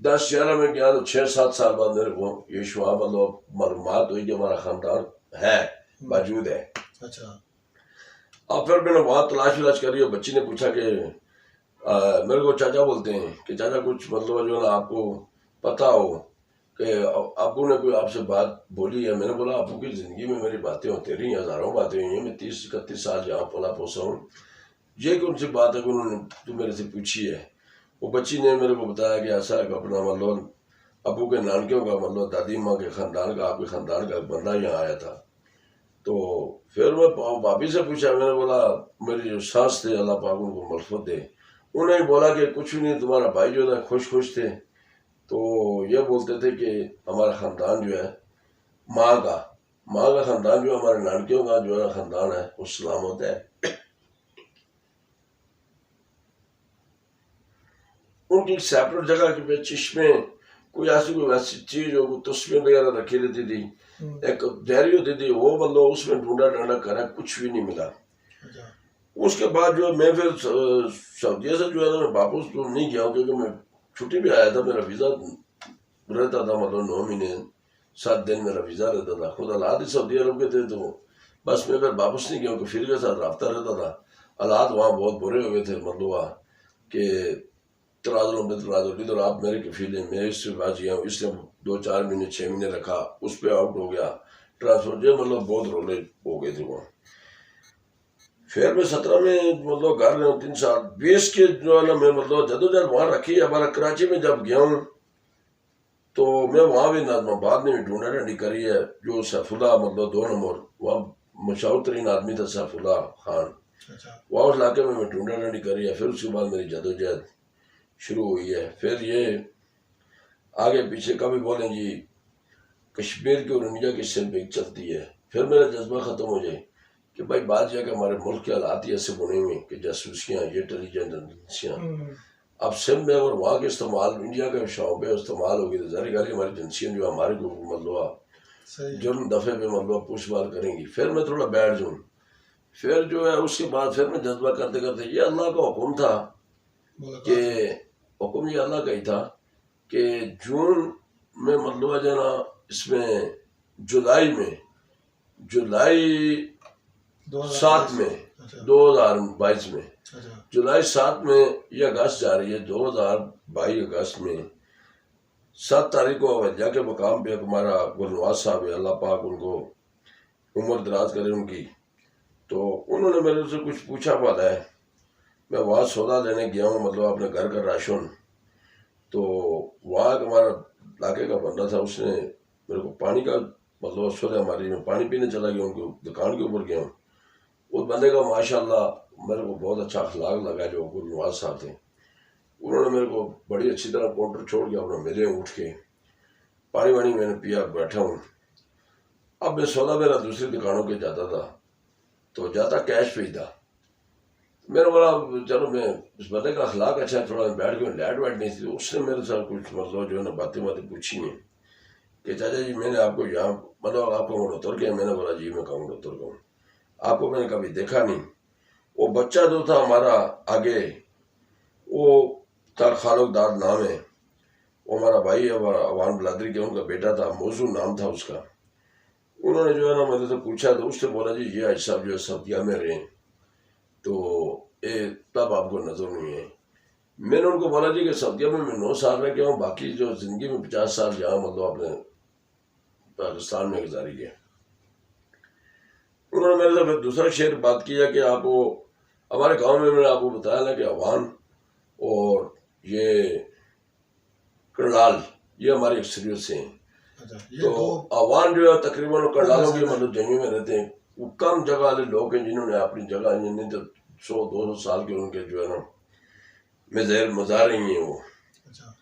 10-11 में गया तो 6-7 साल बाद मेरे को ये शुआ मतलब मालूमात हुई कि हमारा खानदान है, मौजूद है। अच्छा। अब फिर मैंने वहाँ तलाश करी और बच्ची ने पूछा कि मेरे को चाचा बोलते हैं कि चाचा कुछ मतलब जो है ना आपको पता हो कि आपू ने कोई आपसे बात बोली है। मैंने बोला आपू की ज़िंदगी में मेरी बातें होती रही, हज़ारों बातें हुई हैं, मैं 30-31 साल यहाँ पला पोसा हूँ, ये कौन सी बात है कि उन्होंने तो मेरे से पूछी है। वो बच्ची ने मेरे को बताया कि ऐसा है अपना मतलब अबू के नानकियों का मतलब दादी माँ के ख़ानदान का, आपके ख़ानदान का बंदा यहाँ आया था। तो फिर मैं भाभी से पूछा, मैंने बोला मेरी जो सास थे अल्लाह पाक उनको मग़फ़िरत दे, उन्हें बोला कि कुछ भी नहीं, तुम्हारा भाई जो था खुश थे, तो ये बोलते थे कि हमारा ख़ानदान जो है माँ का ख़ानदान जो हमारे नानकियों का जो है ख़ानदान है वो सलामत है। उनकी सेपरेट जगह के पे चश्मे कोई ऐसी कोई वैसी चीज़ हो, कोई तस्वीर वगैरह रखी रहती थी, एक डायरी होती थी, वो मतलब उसमें ढूंढा करा, कुछ भी नहीं मिला। उसके बाद जो मैं फिर सऊदीया से जो है ना मैं वापस तो नहीं गया क्योंकि मैं छुट्टी भी आया था, मेरा वीज़ा रहता था मतलब 9 महीने 7 दिन मेरा वीज़ा रहता था। खुद हालात ही सऊदी अरब के थे तो बस मैं फिर वापस नहीं गया, फिर के साथ रब्ता रहता था। हालात वहाँ बहुत बुरे हो गए थे, मतलब कि तनाजुल इधर आप मेरे कफील हैं, मैं इससे बाजी हूँ, इसने 2-4 महीने 6 महीने रखा, उस पर आउट हो गया ट्रांसफर, जो मतलब बहुत रोले हो गए थे वहाँ। फिर मैं 17 में मतलब घर में 3 साल 20 के जो है ना मैं मतलब जदोजहद वहाँ रखी। हमारा कराची में जब गया हूँ तो मैं वहाँ भी नाजमाबाद में भी ढूंढा ढूंढी करी है। जो सैफुल्ला मतलब 2 नंबर वहाँ मशहूर तरीन आदमी था सैफुल्ला खान, वहाँ उस इलाके में मैं ढूंढा ढूंढी करी है। फिर उसके बाद मेरी जदोजहद शुरू हुई है। फिर ये आगे पीछे कभी बोलें जी कश्मीर की और इंडिया की सिर्फ चलती है, फिर मेरा जज्बा ख़त्म हो जाए कि भाई बात यह कि हमारे मुल्क के हालात ही ऐसे बने हुए कि जासूसियाँ, ये इंटेलिजेंस एजेंसियाँ अब सिर्फ में और वहाँ के इस्तेमाल इंडिया के शौक पे इस्तेमाल होगी तो जारी गाली हमारी एजेंसियाँ जो हमारे को मतलब जुर्म दफ़े पे मतलब पूछबाल करेंगी। फिर मैं थोड़ा बैठ जाऊँ। फिर जो है उसके बाद फिर मैं जज्बा करते करते ये अल्लाह का हुक्म था कि हुक्म ये अल्लाह का ही था कि जून में मतलब जो ना इसमें जुलाई 7 में 2022 में जुलाई 7 में ये अगस्त जा रही है 2022 अगस्त में 7 तारीख को अवैया के मकाम पे हमारा गुलनवाज साहब है, अल्लाह पाक उनको उम्र दराज करे उनकी, तो उन्होंने मेरे से कुछ पूछा वाला है। मैं वहाँ सौदा लेने गया हूँ मतलब अपने घर का राशन, तो वहाँ हमारा इलाके का बंदा था, उसने मेरे को पानी का मतलब सौदा हमारी में पानी पीने चला गया, उनकी दुकान के ऊपर गया हूँ। उस बंदे का माशाल्लाह मेरे को बहुत अच्छा अखलाक लगा, जो गुलनवाज साहब थे। उन्होंने मेरे को बड़ी अच्छी तरह काउंटर छोड़ के अपना मिले, उठ के पानी वानी मैंने पिया, बैठा हूँ। अब मैं सौदा मेरा दूसरी दुकानों के जाता था तो जाता कैश पे ही था। मेरा बोला चलो मैं उस बंदे का अखलाक अच्छा, थोड़ा बैठ के लाइट वाइट नहीं थी, उसने मेरे साथ कुछ मतलब जो है ना बातें पूछी हैं कि चाचा जी मैंने आपको यहाँ मतलब आपको उतर गया। मैंने बोला जी मैं कहूँगा उतर गया, आपको मैंने कभी देखा नहीं। वो बच्चा जो था हमारा आगे वो था खालुकदार नाम है, वो हमारा भाई है, अवान बलादरी के उनका बेटा था, मौजू नाम था उसका। उन्होंने जो है ना मेरे से पूछा तो उससे बोला जी ये हाजी साहब जो है सऊदीया में रहे तो ये तब आपको नजर नहीं है। मैंने उनको बोला जी कि सऊदीया में मैं 9 साल रह गया हूँ, बाकी जो जिंदगी में 50 साल जहाँ मतलब अपने पाकिस्तान में गुजारी है। उन्होंने मेरे से फिर दूसरा शेर बात किया कि आप वो हमारे गांव में मैंने आपको बताया ना कि अवान और ये करनाल ये हमारी अक्सरियत से हैं। अच्छा, ये तो दो अवान जो है तकरीबन करनालों की मसाला है। मतलब जंगल में रहते हैं। वो कम जगह वाले लोग हैं जिन्होंने अपनी जगह नहीं तो 100-200 साल के उनके जो है ना मजार ही हैं वो। अच्छा,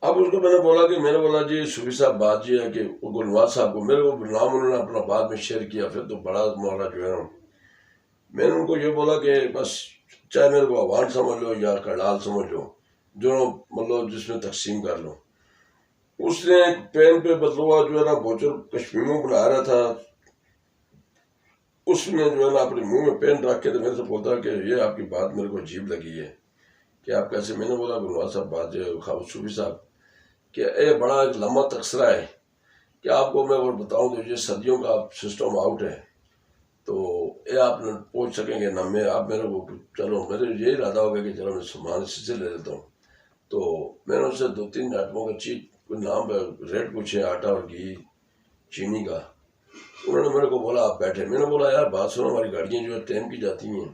अब उसको मैंने बोला कि मैंने बोला जी सूफी साहब बात ये है कि गुलवाद साहब को मेरे को नाम उन्होंने अपना बाद में शेयर किया, फिर तो बड़ा मारा जो है ना। मैंने उनको ये बोला कि बस चाहे मेरे को अवान समझ लो या करनाल समझ लो, दोनों मतलब जिसमें तकसीम कर लो। उसने एक पेन पे बदलुआ जो है ना बोचर कश्मीरों बना रहा था, उसने जो है ना अपने मुंह में पेन रख के तो मेरे से बोलता कि ये आपकी बात मेरे को अजीब लगी है कि आप कैसे। मैंने बोला गुलवाद साहब बात जो खाब सूफी साहब कि ये बड़ा एक लंबा तबसरा है कि आपको मैं और बताऊं तो ये सदियों का सिस्टम आउट है, तो ये आप न पहुँच सकेंगे ना। मैं आप मेरे को चलो मेरे ये इरादा हो गया कि चलो मैं सामान इसी से ले लेता हूँ। तो मैंने उससे 2-3 आइटमों का चीज नाम रेट पूछे, आटा और घी चीनी का। उन्होंने मेरे को बोला आप बैठे। मैंने बोला यार बात सुनो, हमारी गाड़ियाँ जो है टाइम की जाती हैं,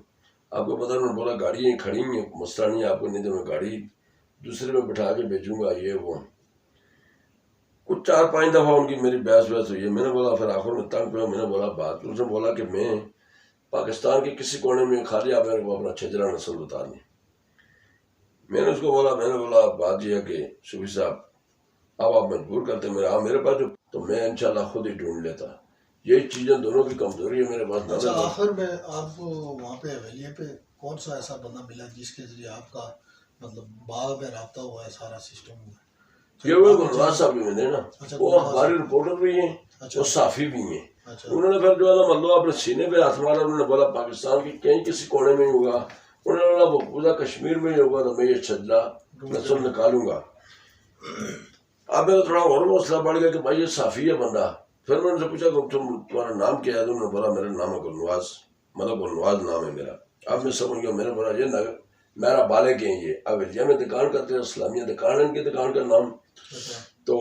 आपको पता है। उन्होंने बोला गाड़ियाँ खड़ी हैं, मसला नहीं है आपको, नहीं तो मैं गाड़ी दूसरे में बिठा के भेजूंगा ये वो। कुछ 4-5 दफ़ा उनकी मेरी बहस हुई है। मैंने बोला फिर आखिर में तंग पे मैंने बोला बात। उसने बोला कि मैं पाकिस्तान के किसी कोने में खाली आप मेरे को अपना छजरा नस्ल बता दें। मैंने उसको बोला बात यह है कि सूफी साहब अब आप मजबूर करते मेरे पास जो, तो मैं इंशाल्लाह खुद ही ढूंढ लेता। यही चीजें दोनों की कमजोरी है मेरे पास। अच्छा, आखिर में आपको वहाँ पे हवेली पे कौन सा ऐसा बंदा मिला जिसके जरिए आपका मतलब बाग में रब्ता हुआ है, सारा सिस्टम हुआ है? ये वो गुलवाद साहब भी मिले ना, अच्छा, वो हमारे रिपोर्टर भी हैं, अच्छा, वो साफी भी हैं। अच्छा, उन्होंने फिर जो है ना मतलब अपने सीने पे हाथ मारा। उन्होंने बोला पाकिस्तान के कहीं किसी कोने में ही होगा। उन्होंने बोला वो पूरा कश्मीर में ही होगा, तो मैं ये छजरा नस्ल निकालूंगा। अब मेरा थोड़ा और हौसला बढ़ गया कि भाई ये साफी है बंदा। फिर मैंने उनसे पूछा तुम्हारा नाम क्या है? तो उन्होंने बोला मेरा नाम है गुलनवाज, मतलब गुलनवाज नाम है मेरा। अब मैं समझ गया। मैंने बोला ये नगर मेरा बाले के हैं, ये अवेलिया में दुकान करते हैं, इस्लामिया दुकान है इनकी दुकान का नाम, अच्छा, तो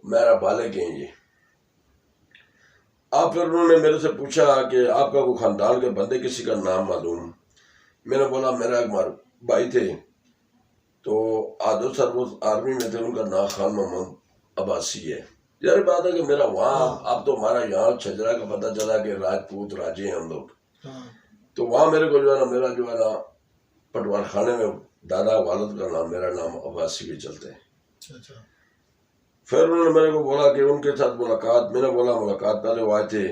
मेरा बाले के हैं ये। अब फिर उन्होंने मेरे से पूछा कि आपका कोई खानदान के बंदे किसी का नाम मालूम? मैंने बोला मेरा एक भाई थे, तो आदो सर वो आर्मी में थे, उनका नाम खान मोहम्मद अब्बासी है। यार बात है कि मेरा वहाँ अब तो हमारा यहाँ छजरा का पता चला कि राजपूत राजे हैं हम लोग। हाँ, तो वहाँ मेरे को जो है ना मेरा जो है ना पटवार खाने में दादा वालद का नाम मेरा नाम अब्बासी भी चलते हैं। अच्छा, फिर उन्होंने मेरे को बोला कि उनके साथ मुलाकात। मैंने बोला मुलाकात पहले वो आए थे,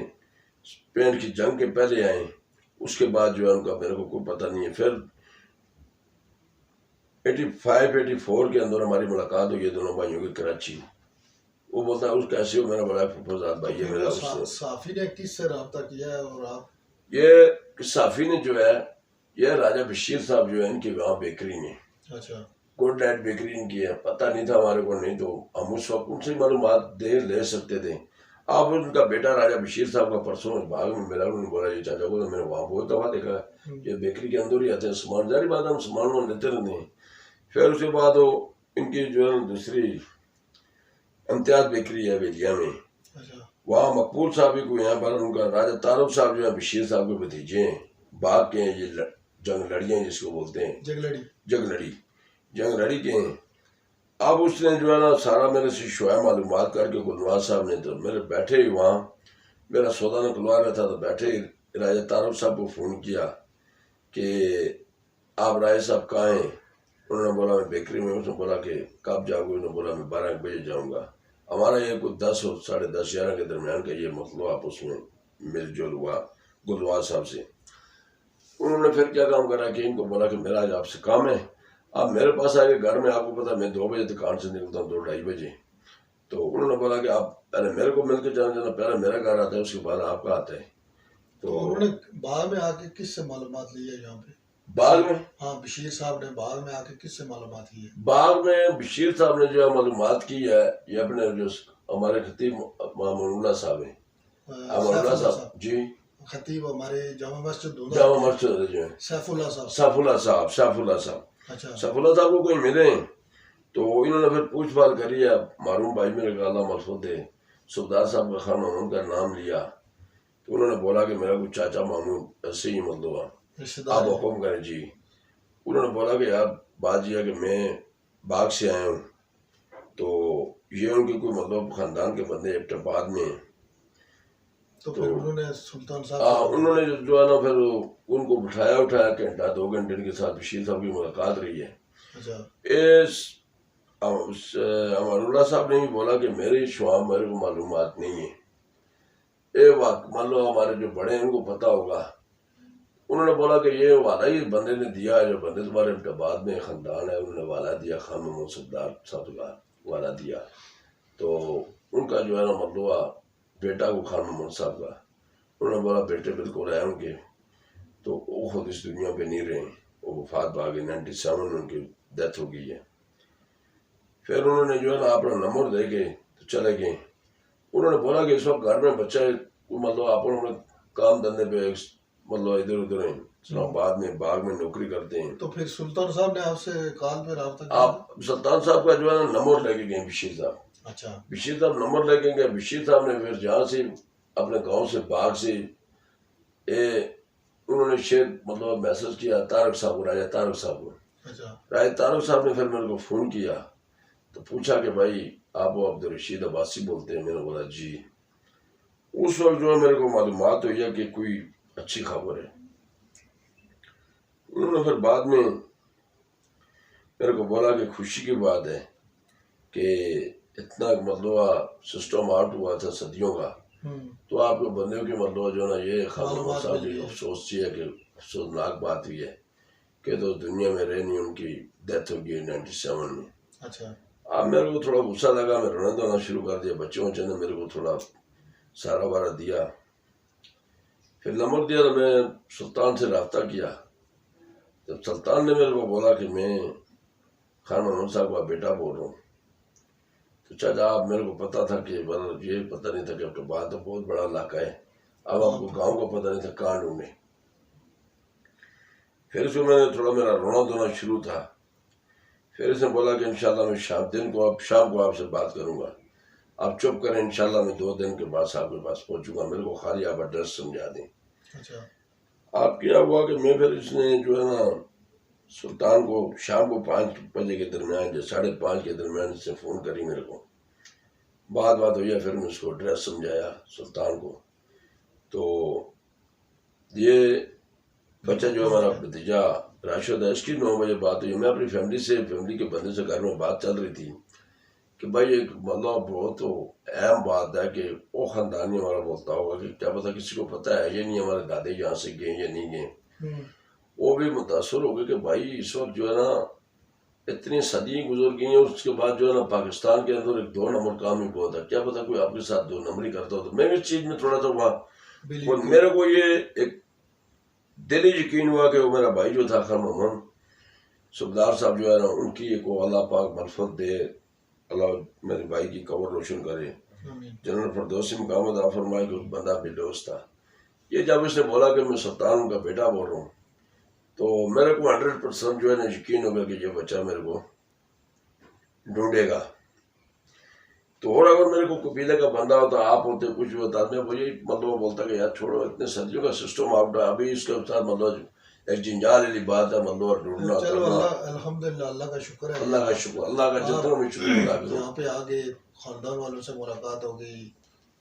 पेंट की जंग के पहले आए, उसके बाद जो है उनका मेरे को कोई पता नहीं है। फिर 85-84 के अंदर हमारी मुलाकात हुई है दोनों भाइयों की कराची। वो बोलता है उस कैसे हो? मेरा बड़ा फुफाजाद भाई है मेरा। उससे साफी ने किससे रब्ता किया है और आप? ये साफी ने जो है ये राजा बशीर साहब जो है इनकी वहाँ बेकरी में, अच्छा, गुड नाइट बेकरी इनकी है। पता नहीं था हमारे को, नहीं तो हम उस वक्त उनसे मालूमात दे ले सकते थे। अब उनका बेटा राजा बशीर साहब का परसों बाग में मिला। उन्होंने बोला ये चाचा को तो मैंने वहाँ बहुत दफा देखा है, ये बेकरी के अंदर ही आते हैं सामान। जारी बात हम सामान वहाँ लेते रहते हैं। फिर उसके बाद वो इनकी जो है दूसरी इम्तियाज बेकरी है वेलिया में, अच्छा, वहाँ मकबूल साहब भी कोई यहाँ पर, उनका राजा तारुफ साहब जो है बशीर साहब के भतीजे हैं, बाग के हैं। ये जंग लड़ियाँ जिसको बोलते हैं, जंग लड़ी के हैं। अब उसने जो है ना सारा मेरे से शुआ मालूमात करके गुलनवाज साहब ने, तो मेरे बैठे ही वहाँ मेरा सौदा निकलवा रहा था, तो बैठे ही राजा तारुफ साहब को फ़ोन किया कि आप राय साहब कहाँ हैं? उन्होंने बोला मैं बेकरी में। उसने बोला कि कब जाओगे? उन्होंने बोला मैं 12 बजे जाऊँगा। हमारा ये कुछ 10 और 10:30-11 के दरमियान का ये मतलब आपस में मिलजुल हुआ गुलनवाज साहब से। उन्होंने फिर क्या काम करा कि इनको बोला कि मेरा आज आपसे काम है, आप मेरे पास आए घर में। आपको पता मैं 2 बजे दुकान से निकलता हूँ, 2-2:30 बजे। तो उन्होंने बोला कि आप पहले मेरे को मिलकर जाना, पहले मेरा घर आता है उसके बाद आपका आता है। तो उन्होंने बाग में आके किससे मालूमात ली है यहाँ पे? बाग में, हाँ, बशीर साहब ने बाग में आके किससे मालूमात की है? बाग में बशीर साहब ने जो है मालूमात की है, ये अपने जो हमारे खतीब मामूनुल्लाह साहब हैं, अमरुल्लाह साहब जी, खतीब हमारे जामा मस्जिद जामा मस्जिद जो है, सैफुल्लाह साहब। सैफुल्लाह साहब, सैफुल्लाह साहब, अच्छा सैफुल्लाह साहब को कोई मिले तो इन्होंने फिर पूछ पाछ करी है। मारूम भाई मेरे का अल्लाह मकसूद है, सुबदार साहब का खान मामून का नाम लिया तो उन्होंने बोला कि मेरा कुछ चाचा मामू ऐसे ही मतलब आप रिश्तेदार हुक्म करें जी। उन्होंने बोला कि यार बात यह है कि मैं बाग से आया हूँ, तो ये उनके कोई मतलब खानदान के बंदे इब्टाबाद में हैं। तो फिर उन्होंने सुल्तान साहब उन्होंने जो है ना फिर उनको बिठाया उठाया, घंटा 2 घंटे इनके साथ बशीर साहब की मुलाकात रही है। अच्छा इस अमरुल्लाह साहब ने भी बोला कि मेरे शुआब मेरे को मालूमात नहीं है, ये बात मान लो हमारे जो बड़े हैं उनको पता होगा। उन्होंने बोला कि ये वाला ही बंदे ने दिया है, जो बंदे तुम्हारे इब्टाबाद में खानदान है उन्होंने वाला दिया, खान महमूद सरदार साहब का वाला दिया। तो उनका जो है ना मतलब बेटा को खान महमूद साहब का, उन्होंने बोला बेटे बिल्कुल आए उनके, तो वो खुद इस दुनिया पे नहीं रहे, वो वफात पा गए, 97 में उनकी डेथ हो गई है। फिर उन्होंने जो है ना अपना नंबर दे के तो चले गए। उन्होंने बोला कि इस वक्त घर में बच्चा मतलब अपने काम धंधे पे मतलब इधर उधर हैं, इस्लामाबाद में बाग में नौकरी करते हैं। तो फिर सुल्तान साहब ने आपसे कॉल पे रब्ता किया? आप सुल्तान साहब का जो है ना नंबर लेके गए बशीर साहब। अच्छा बशीर साहब नंबर लेके गए, बशीर साहब ने फिर जहाँ से अपने गांव से बाग से उन्होंने शेर मतलब मैसेज किया तारक साहब को, राजा तारक साहब को। अच्छा राजा तारक साहब ने फिर मेरे को फ़ोन किया तो पूछा कि भाई आप वो अब्दुल रशीद अब्बासी बोलते हैं? मैंने बोला जी। उस वक्त जो है मेरे को मालूमात हुई है कि कोई अच्छी खबर है। उन्होंने फिर बाद में मेरे को बोला कि खुशी की बात है कि इतना मतलब सिस्टम आउट हुआ था सदियों का, तो आपके बंदे के मतलब जो ना ये खान साहब की अफसोस है कि अफसोसनाक बात हुई है कि तो दुनिया में रह नहीं, उनकी डेथ हो गई 97 में। अच्छा अब मेरे को थोड़ा गुस्सा लगा, मैं रोना धोना शुरू कर दिया। बच्चों ने मेरे को थोड़ा सारा वारा दिया, फिर नंबर दिया तो मैं सुल्तान से रब्ता किया। जब सुल्तान ने मेरे को बोला कि मैं खान महमूद साहब का बेटा बोल रहा हूँ, तो चाचा आप मेरे को पता था कि मतलब ये पता नहीं था कि आपके बात तो बहुत बड़ा इलाका है, अब आपको गांव का पता नहीं था कहाँ ढूंढे। फिर उसको मैंने थोड़ा मेरा रोना धोना शुरू था। फिर उसने बोला कि इंशाल्लाह मैं शाम को आपसे बात करूंगा, आप चुप करें, इंशाल्लाह मैं 2 दिन के बाद आपके पास पहुंचूंगा, मेरे को खाली आप एड्रेस समझा दें। अच्छा आप क्या हुआ कि मैं फिर इसने जो है ना सुल्तान को शाम को 5 बजे के दरमियान या 5:30 के दरमियान इसने फ़ोन करी मेरे को, बात हुई है। फिर मैं उसको एड्रेस समझाया सुल्तान को। तो ये बच्चा जो हमारा भतीजा राशिद है, इसकी 9 बजे बात हुई। मैं अपनी फैमिली के बंदे से घर में बात चल रही थी कि भाई एक मतलब बहुत अहम बात है कि वो ख़ानदानी हमारा बोलता होगा कि क्या पता किसी को पता है ये नहीं हमारे दादे यहाँ से गए या नहीं गए। वो भी मुतासर हो गए कि भाई इस वक्त जो है ना इतनी सदी गुजर गई है, उसके बाद जो है ना पाकिस्तान के अंदर एक 2 नंबर काम ही बहुत है, क्या पता कोई आपके साथ 2 नंबर ही करता हो। तो मैं इस चीज़ में थोड़ा सा वहाँ मेरे को ये एक दिली यकीन हुआ कि वो मेरा भाई जो था खान महमूद सुबदार साहब जो है ना उनकी एक अल्लाह पाक मग़फ़िरत दे, अल्लाह मेरे भाई की कब्र रोशन करे, जनरल फरदौसी मकाम अता फरमाए कि उस बंदा बेदोस था। ये जब इसने बोला कि मैं सुल्तान का बेटा बोल रहा हूँ तो मेरे को 100% जो है ना यकीन हो गया कि ये बच्चा मेरे को ढूंढेगा। तो और अगर मेरे को कबीले का बंदा होता, आप होते, कुछ भी होता, मैं वही मतलब बोलता कि यार छोड़ो, इतने सदियों का सिस्टम आउट है, अभी इसके साथ मतलब एक जिंजाल वाली बात है, मतलब ढूंढना करना। अल्हम्दुलिल्लाह अल्लाह का शुक्र है, अल्लाह का शुक्र, अल्लाह का जितना भी शुक्र अदा करो। यहाँ पे आगे खानदान वालों से मुलाकात हो गई,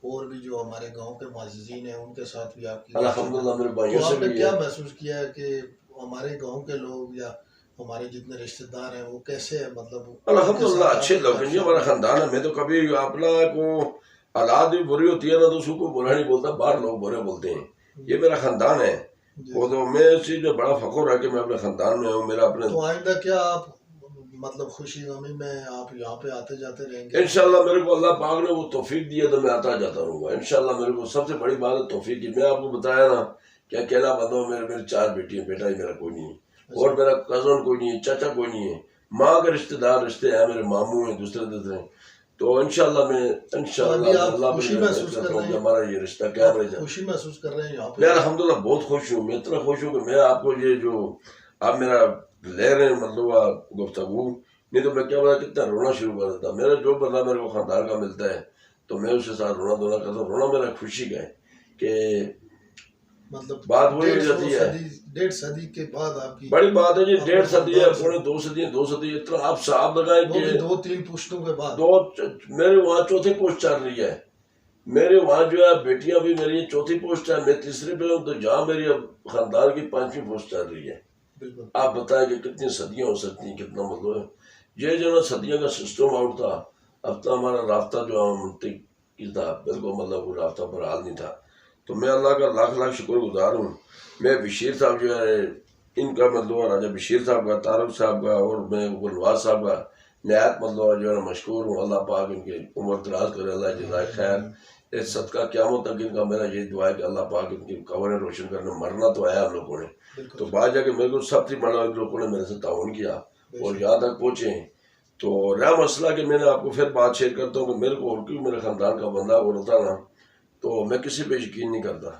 और भी जो हमारे गांव के माजिज़ीन हैं उनके साथ भी आपकी अल्हम्दुलिल्लाह मेरे भाइयों तो से आपने भी क्या महसूस किया है कि हमारे गांव के लोग या हमारे जितने रिश्तेदार हैं वो कैसे है, मतलब अल्हम्दुलिल्लाह अच्छे लोग हैं, ये हमारा खानदान है। मैं तो कभी अपना को औलाद भी बुरी होती है ना तो उसको बुरा नहीं बोलता, बाहर लोग बुरे बोलते हैं, ये मेरा खानदान है। वो तो मैं इस चीज़ में बड़ा फख्र है कि मैं अपने खानदान में हूँ। मेरा अपने तो आइंदा क्या आप मतलब खुशी गमी में आप यहाँ पे आते जाते रहेंगे? इंशाल्लाह मेरे को अल्लाह पाक ने वो तौफीक दिया तो मैं आता जाता रहूँगा इंशाल्लाह। मेरे को सबसे बड़ी बात है तौफीक की। मैं आपको बताया ना कि अकेला बंदा हूँ, मेरे 4 बेटी हैं, बेटा ही मेरा कोई नहीं है, और मेरा कज़न कोई नहीं है, चाचा कोई नहीं है, माँ के रिश्तेदार रिश्ते हैं, मेरे मामू हैं, दूसरे हैं, तो इंशाल्लाह मैं तो अभी इंशाल्लाह आप अल्लाह पे खुशी जो है महसूस कर कहता हूँ रहे कि हैं, हमारा ये रिश्ता क्या आप रह जाए। खुशी महसूस कर रहे हैं यहाँ मैं पे? अल्हम्दुलिल्लाह बहुत खुश हूँ, मैं इतना खुश हूँ कि मैं आपको ये जो आप मेरा ले रहे हैं मतलब गुफ्तगू, नहीं तो मैं क्या बता कितना रोना शुरू कर देता। मेरा जो बंदा मेरे को खानदान का मिलता है तो मैं उसके साथ रोना धोना करता हूँ। रोना मेरा खुशी का है कि मतलब बात वही हो 150 जाती है। सदी, 1.5 सदी के बाद आपकी बड़ी बात है जी, अपने 1.5 सदी है, खानदान से, पौने 2 सदी, 2 सदी, इतना आप साहब लगाए वो कि भी 2-3 पुश्तों के बाद। दो मेरे वहाँ चौथी पोस्ट चल रही है। मेरे वहाँ जो है बेटियां भी मेरी चौथी पोस्ट है, मैं तीसरी पे हूँ, तो जहाँ मेरी अब खानदान की 5वीं पोस्ट चल रही है। बिल्कुल। आप बताएं कि कितनी सदियां हो सकती हैं, कितना मतलब है। ये जो ना सदियों का सिस्टम आउट था, अब तो हमारा रास्ता जो हम की था बिल्कुल मतलब वो रास्ता पर हाल नहीं था। तो मैं अल्लाह का लाख लाख शुक्रगुजार हूँ। मैं बशीर साहब जो है इनका मतलब राजा बशीर साहब का, तारक साहब का और मैं गुलवाज साहब का नहायत मतलब जो है मशहूर हूँ। अल्लाह पाक इनकी उम्र दराज करे, अल्लाह जज़ाए खैर। इस सदका क़यामत तक इनका मेरा ये दुआ है कि अल्लाह पाक इनकी कब्रें रोशन करने। मरना तो आया हम लोगों ने, तो बाद जाके मेरे को सबसे बड़ा इन लोगों ने मेरे से ताउन किया और यहाँ तक पहुँचे। तो रहा मसला कि मैंने आपको फिर बात शेयर करता हूँ कि मेरे को और क्यों मेरे खानदान का बंदा वो होता ना, तो मैं किसी पे यकीन नहीं करता।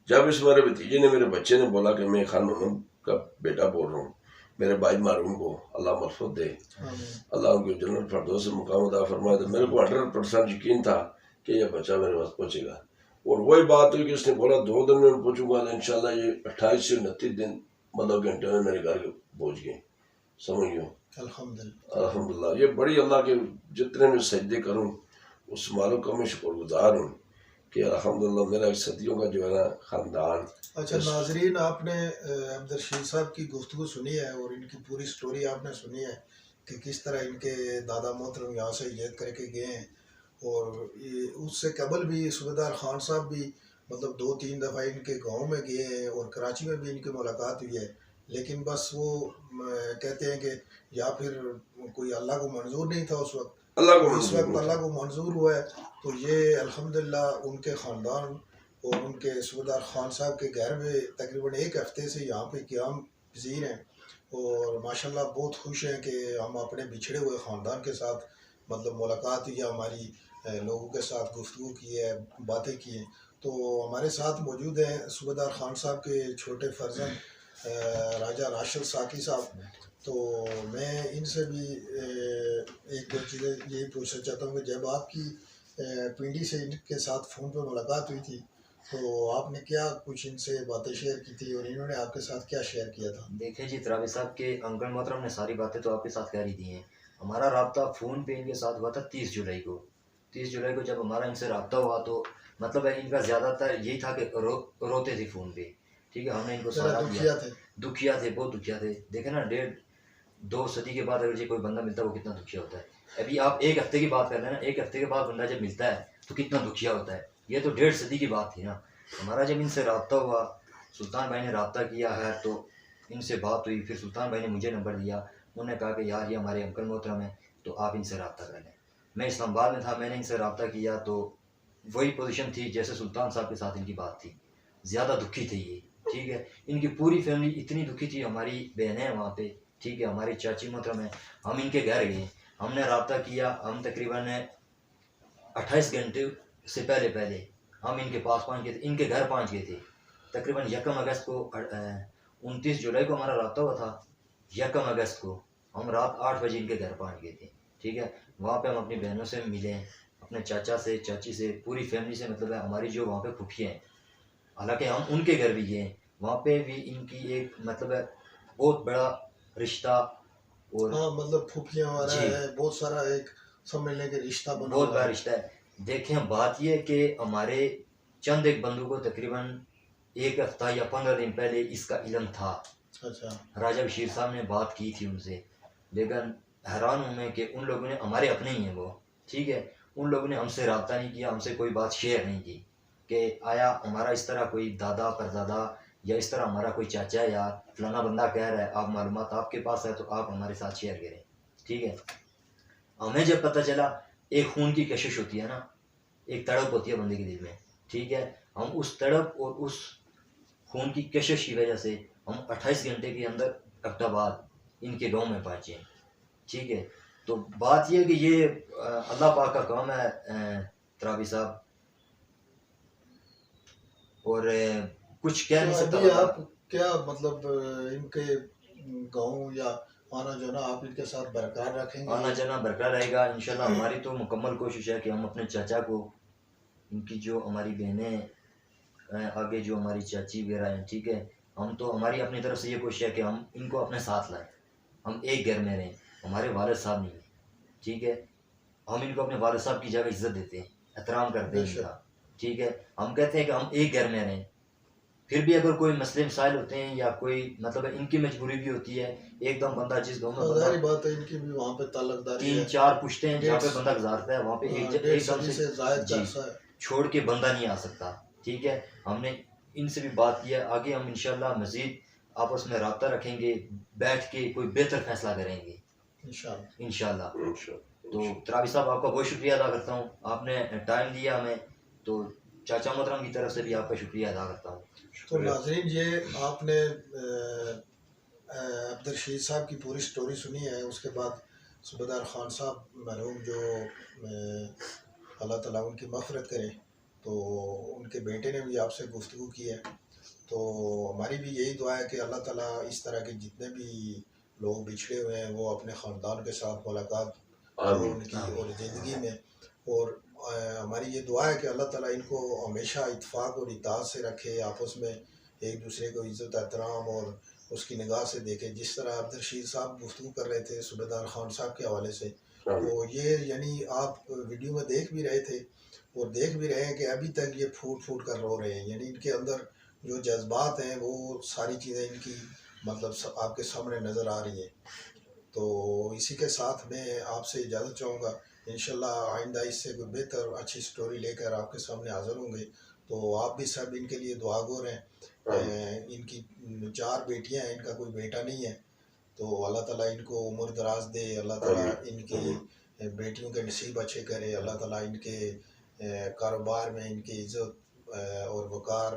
जब इस मेरे भतीजे ने, मेरे बच्चे ने बोला कि मैं खान मोहम्मद का बेटा बोल रहा हूँ, मेरे भाई मारूम को अल्लाह मग़फ़िरत दे, अल्लाह उनको जन्नत फिरदौस से मुकाम अता फरमाए, तो मेरे को 100% यकीन था कि ये बच्चा मेरे पास पहुँचेगा। और वही बात हुई कि इसने बोला 2 दिन में पहुँचूंगा, तो इंशाल्लाह ये 28 से 29 दिन मतलब घंटे में मेरे घर पहुँच गए। समझियो अल्हम्दुलिल्लाह। अल्हम्दुलिल्लाह। ये बड़ी अल्लाह के जितने में सजदे करूँ उस मालूम का मैं शुक्रगुजार हूँ कि अल्हम्दुलिल्लाह मेरा सदियों का जो है ना खानदान। अच्छा नाजरीन, आपने अब्दुल रशीद साहब की गुफ्तगू सुनी है और इनकी पूरी स्टोरी आपने सुनी है कि किस तरह इनके दादा मोहतरम यहाँ से हिजरत करके गए हैं। और उससे कबल भी सूबेदार खान साहब भी मतलब 2-3 दफ़ा इनके गांव में गए हैं और कराची में भी इनकी मुलाकात हुई है। लेकिन बस वो कहते हैं कि या फिर कोई अल्लाह को मंजूर नहीं था उस वक्त, अल्लाह को और इस मंजूर वक्त नहीं अल्लाह था। को मंजूर हुआ है। तो ये अल्हम्दुलिल्लाह उनके ख़ानदान और उनके सूबेदार खान साहब के घर में तकरीबन 1 हफ़्ते से यहाँ पे क़याम पज़ीर हैं। और माशाल्लाह बहुत खुश हैं कि हम अपने बिछड़े हुए ख़ानदान के साथ मतलब मुलाकात हुई है हमारी, लोगों के साथ गुफ्तगू की है, बातें की हैं। तो हमारे साथ मौजूद हैं सूबेदार खान साहब के छोटे फर्जंद राजा राशिद साकी साहब। तो मैं इनसे भी 1-2 चीज़ें यही पूछना चाहता हूँ कि जब आपकी पिंडी से इनके साथ फ़ोन पे मुलाकात हुई थी तो आपने क्या कुछ इनसे बातें शेयर की थी और इन्होंने आपके साथ क्या शेयर किया था? देखिए जी, त्रावी साहब के अंकल मोहतरम ने सारी बातें तो आपके साथ कह ही दी हैं। हमारा राब्ता फ़ोन पे इनके साथ हुआ था 30 जुलाई को। 30 जुलाई को जब हमारा इनसे राब्ता हुआ तो मतलब है इनका ज़्यादातर यही था कि रोते थे फ़ोन पे। ठीक है, हमने इनको ज़रा सहारा दुखिया दिया। थे। दुखिया थे, बहुत दुखिया थे। देखे ना, 1.5-2 सदी के बाद अगर ये कोई बंदा मिलता है वो कितना दुखिया होता है। अभी आप 1 हफ्ते की बात कर लें ना, 1 हफ्ते के बाद बंदा जब मिलता है तो कितना दुखिया होता है। ये तो 1.5 सदी की बात थी ना। हमारा जब इनसे रब्ता हुआ, सुल्तान भाई ने रब्ता किया है तो इनसे बात हुई। फिर सुल्तान भाई ने मुझे नंबर दिया। उन्होंने कहा कि यार ये हमारे अंकल मोहतरम हैं तो आप इनसे रब्ता कर लें। मैं इस्लामाबाद में था, मैंने इनसे रब्ता किया तो वही पोजीशन थी जैसे सुल्तान साहब के साथ इनकी बात थी। ज़्यादा दुखी थे ये। ठीक है, इनकी पूरी फैमिली इतनी दुखी थी। हमारी बहनें हैं वहाँ पे, ठीक है, हमारी चाची मोहतरम है। हम इनके घर गए, हमने रब्ता किया। हम तकरीबन 28 घंटे से पहले पहले हम इनके पास पहुँच गए थे, इनके घर पहुँच गए थे। तकरीबन 1 अगस्त को 29 जुलाई को हमारा रब्ता हुआ था। 1 अगस्त को हम रात 8 बजे इनके घर पहुँच गए थे। ठीक है, वहाँ पे हम अपनी बहनों से मिले, अपने चाचा से, चाची से, पूरी फैमिली से। मतलब है हमारी जो वहाँ पे फुफियाँ हैं, हालांकि हम उनके घर भी गए, वहाँ पे भी इनकी एक मतलब है बहुत बड़ा रिश्ता। और हाँ मतलब फूफियाँ वाला जी, है, बहुत सारा एक समझ लें कि रिश्ता बना बहुत हुआ बड़ा है। रिश्ता है। देखें, बात यह है कि हमारे चंद एक बंधु को तकरीबन 1 हफ्ता या 15 दिन पहले इसका इल्म था। अच्छा। राजा बशीर साहब ने बात की थी उनसे, लेकिन हैरान हूँ मैं कि उन लोगों ने, हमारे अपने ही हैं वो, ठीक है, उन लोगों ने हमसे रब्ता नहीं किया, हमसे कोई बात शेयर नहीं की कि आया हमारा इस तरह कोई दादा परदादा या इस तरह हमारा कोई चाचा या फलाना बंदा कह रहा है, आप मालूमात आपके पास है तो आप हमारे साथ शेयर करें। ठीक है, हमें जब पता चला, एक खून की कशिश होती है ना, एक तड़प होती है बंदे के दिल में। ठीक है, हम उस तड़प और उस खून की कशिश की वजह से हम 28 घंटे के अंदर अब्दाबाद इनके गांव में पहुंचे। ठीक है, तो बात ये है कि ये अल्लाह पाक का काम है तरावी साहब, और कुछ कह नहीं तो सकता अभी बंदा। आप क्या मतलब इनके गाँव या आना जाना आप इनके साथ बरकरार रखेंगे? आना जाना बरकरार रहेगा इंशाल्लाह। हमारी तो मुकम्मल कोशिश है कि हम अपने चाचा को, इनकी जो हमारी बहनें आगे जो हमारी चाची वगैरह हैं, ठीक है, हम तो हमारी अपनी तरफ से ये कोशिश है कि हम इनको अपने साथ लाएं, हम एक घर में रहें। हमारे वालिद साहब नहीं है, ठीक है, हम इनको अपने वालिद साहब की जगह इज्जत देते हैं, एहतराम करते हैं बेशक। इनका, ठीक है। हम कहते हैं कि हम एक घर में रहें, फिर भी अगर कोई मसले मसाइल होते हैं या कोई मतलब इनकी मजबूरी भी होती है, एकदम बंदा जिस गाँव में तो बंदा जाहिर बात है इनकी भी वहाँ पे ताल्लुकदारी है। 3-4 पुश्ते हैं जहाँ पे डेढ़ बंदा गुजारता है, वहाँ पे हाँ, एक डेढ़ एकदम सदी से से जायद का जी अरसा है। छोड़ के बंदा नहीं आ सकता, ठीक है। हमने इनसे भी बात किया, आगे हम इंशाल्लाह मजीद आपस में रब्ता रखेंगे, बैठ के कोई बेहतर फैसला करेंगे इंशाल्लाह। इंशाल्लाह। इंशाल्लाह। तो तरावी साहब आपका बहुत शुक्रिया अदा करता हूँ, आपने टाइम दिया हमें, तो चाचा मोहतरम की तरफ से भी आपका शुक्रिया अदा करता हूँ। तो नाजरीन, ये आपने अब्दुल रशीद साहब की पूरी स्टोरी सुनी है। उसके बाद सूबेदार खान साहब मरहूम जो अल्लाह ताला उनकी मग़फ़िरत करे, तो उनके बेटे ने भी आपसे गुफ्तगू की है। तो हमारी भी यही दुआ है कि अल्लाह ताला इस तरह के जितने भी लोग बिछड़े हुए हैं वो अपने ख़ानदान के साथ मुलाकात हो आमीन। उनकी और ज़िंदगी में। और हमारी ये दुआ है कि अल्लाह ताला इनको हमेशा इत्तेफाक और इत्तेहाद से रखे, आपस में एक दूसरे को इज़्ज़त एहतराम और उसकी निगाह से देखे। जिस तरह अब्दुल रशीद साहब गुफ्तगू कर रहे थे सूबेदार खान साहब के हवाले से, तो ये यानी आप वीडियो में देख भी रहे थे और देख भी रहे हैं कि अभी तक ये फूट फूट कर रो रहे हैं। यानी इनके अंदर जो जज्बात हैं वो सारी चीज़ें इनकी मतलब आपके सामने नज़र आ रही हैं। तो इसी के साथ मैं आपसे इजाज़त चाहूँगा। इंशाल्लाह आइंदा इससे कोई बेहतर अच्छी स्टोरी लेकर आपके सामने हाज़िर होंगे। तो आप भी सब इनके लिए दुआगोर हैं। इनकी 4 बेटियां हैं, इनका कोई बेटा नहीं है। तो अल्लाह ताला इनको उम्र दराज दे, अल्लाह ताला इनकी बेटियों के नसीब अच्छे करे, अल्लाह ताला इनके कारोबार में इनकी इज़्ज़त और वक़ार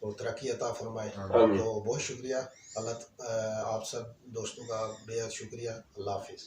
और तरक्की अता फरमाए। आमीन। तो बहुत शुक्रिया। आप सब दोस्तों का बेहद शुक्रिया। अल्लाह हाफ़िज़।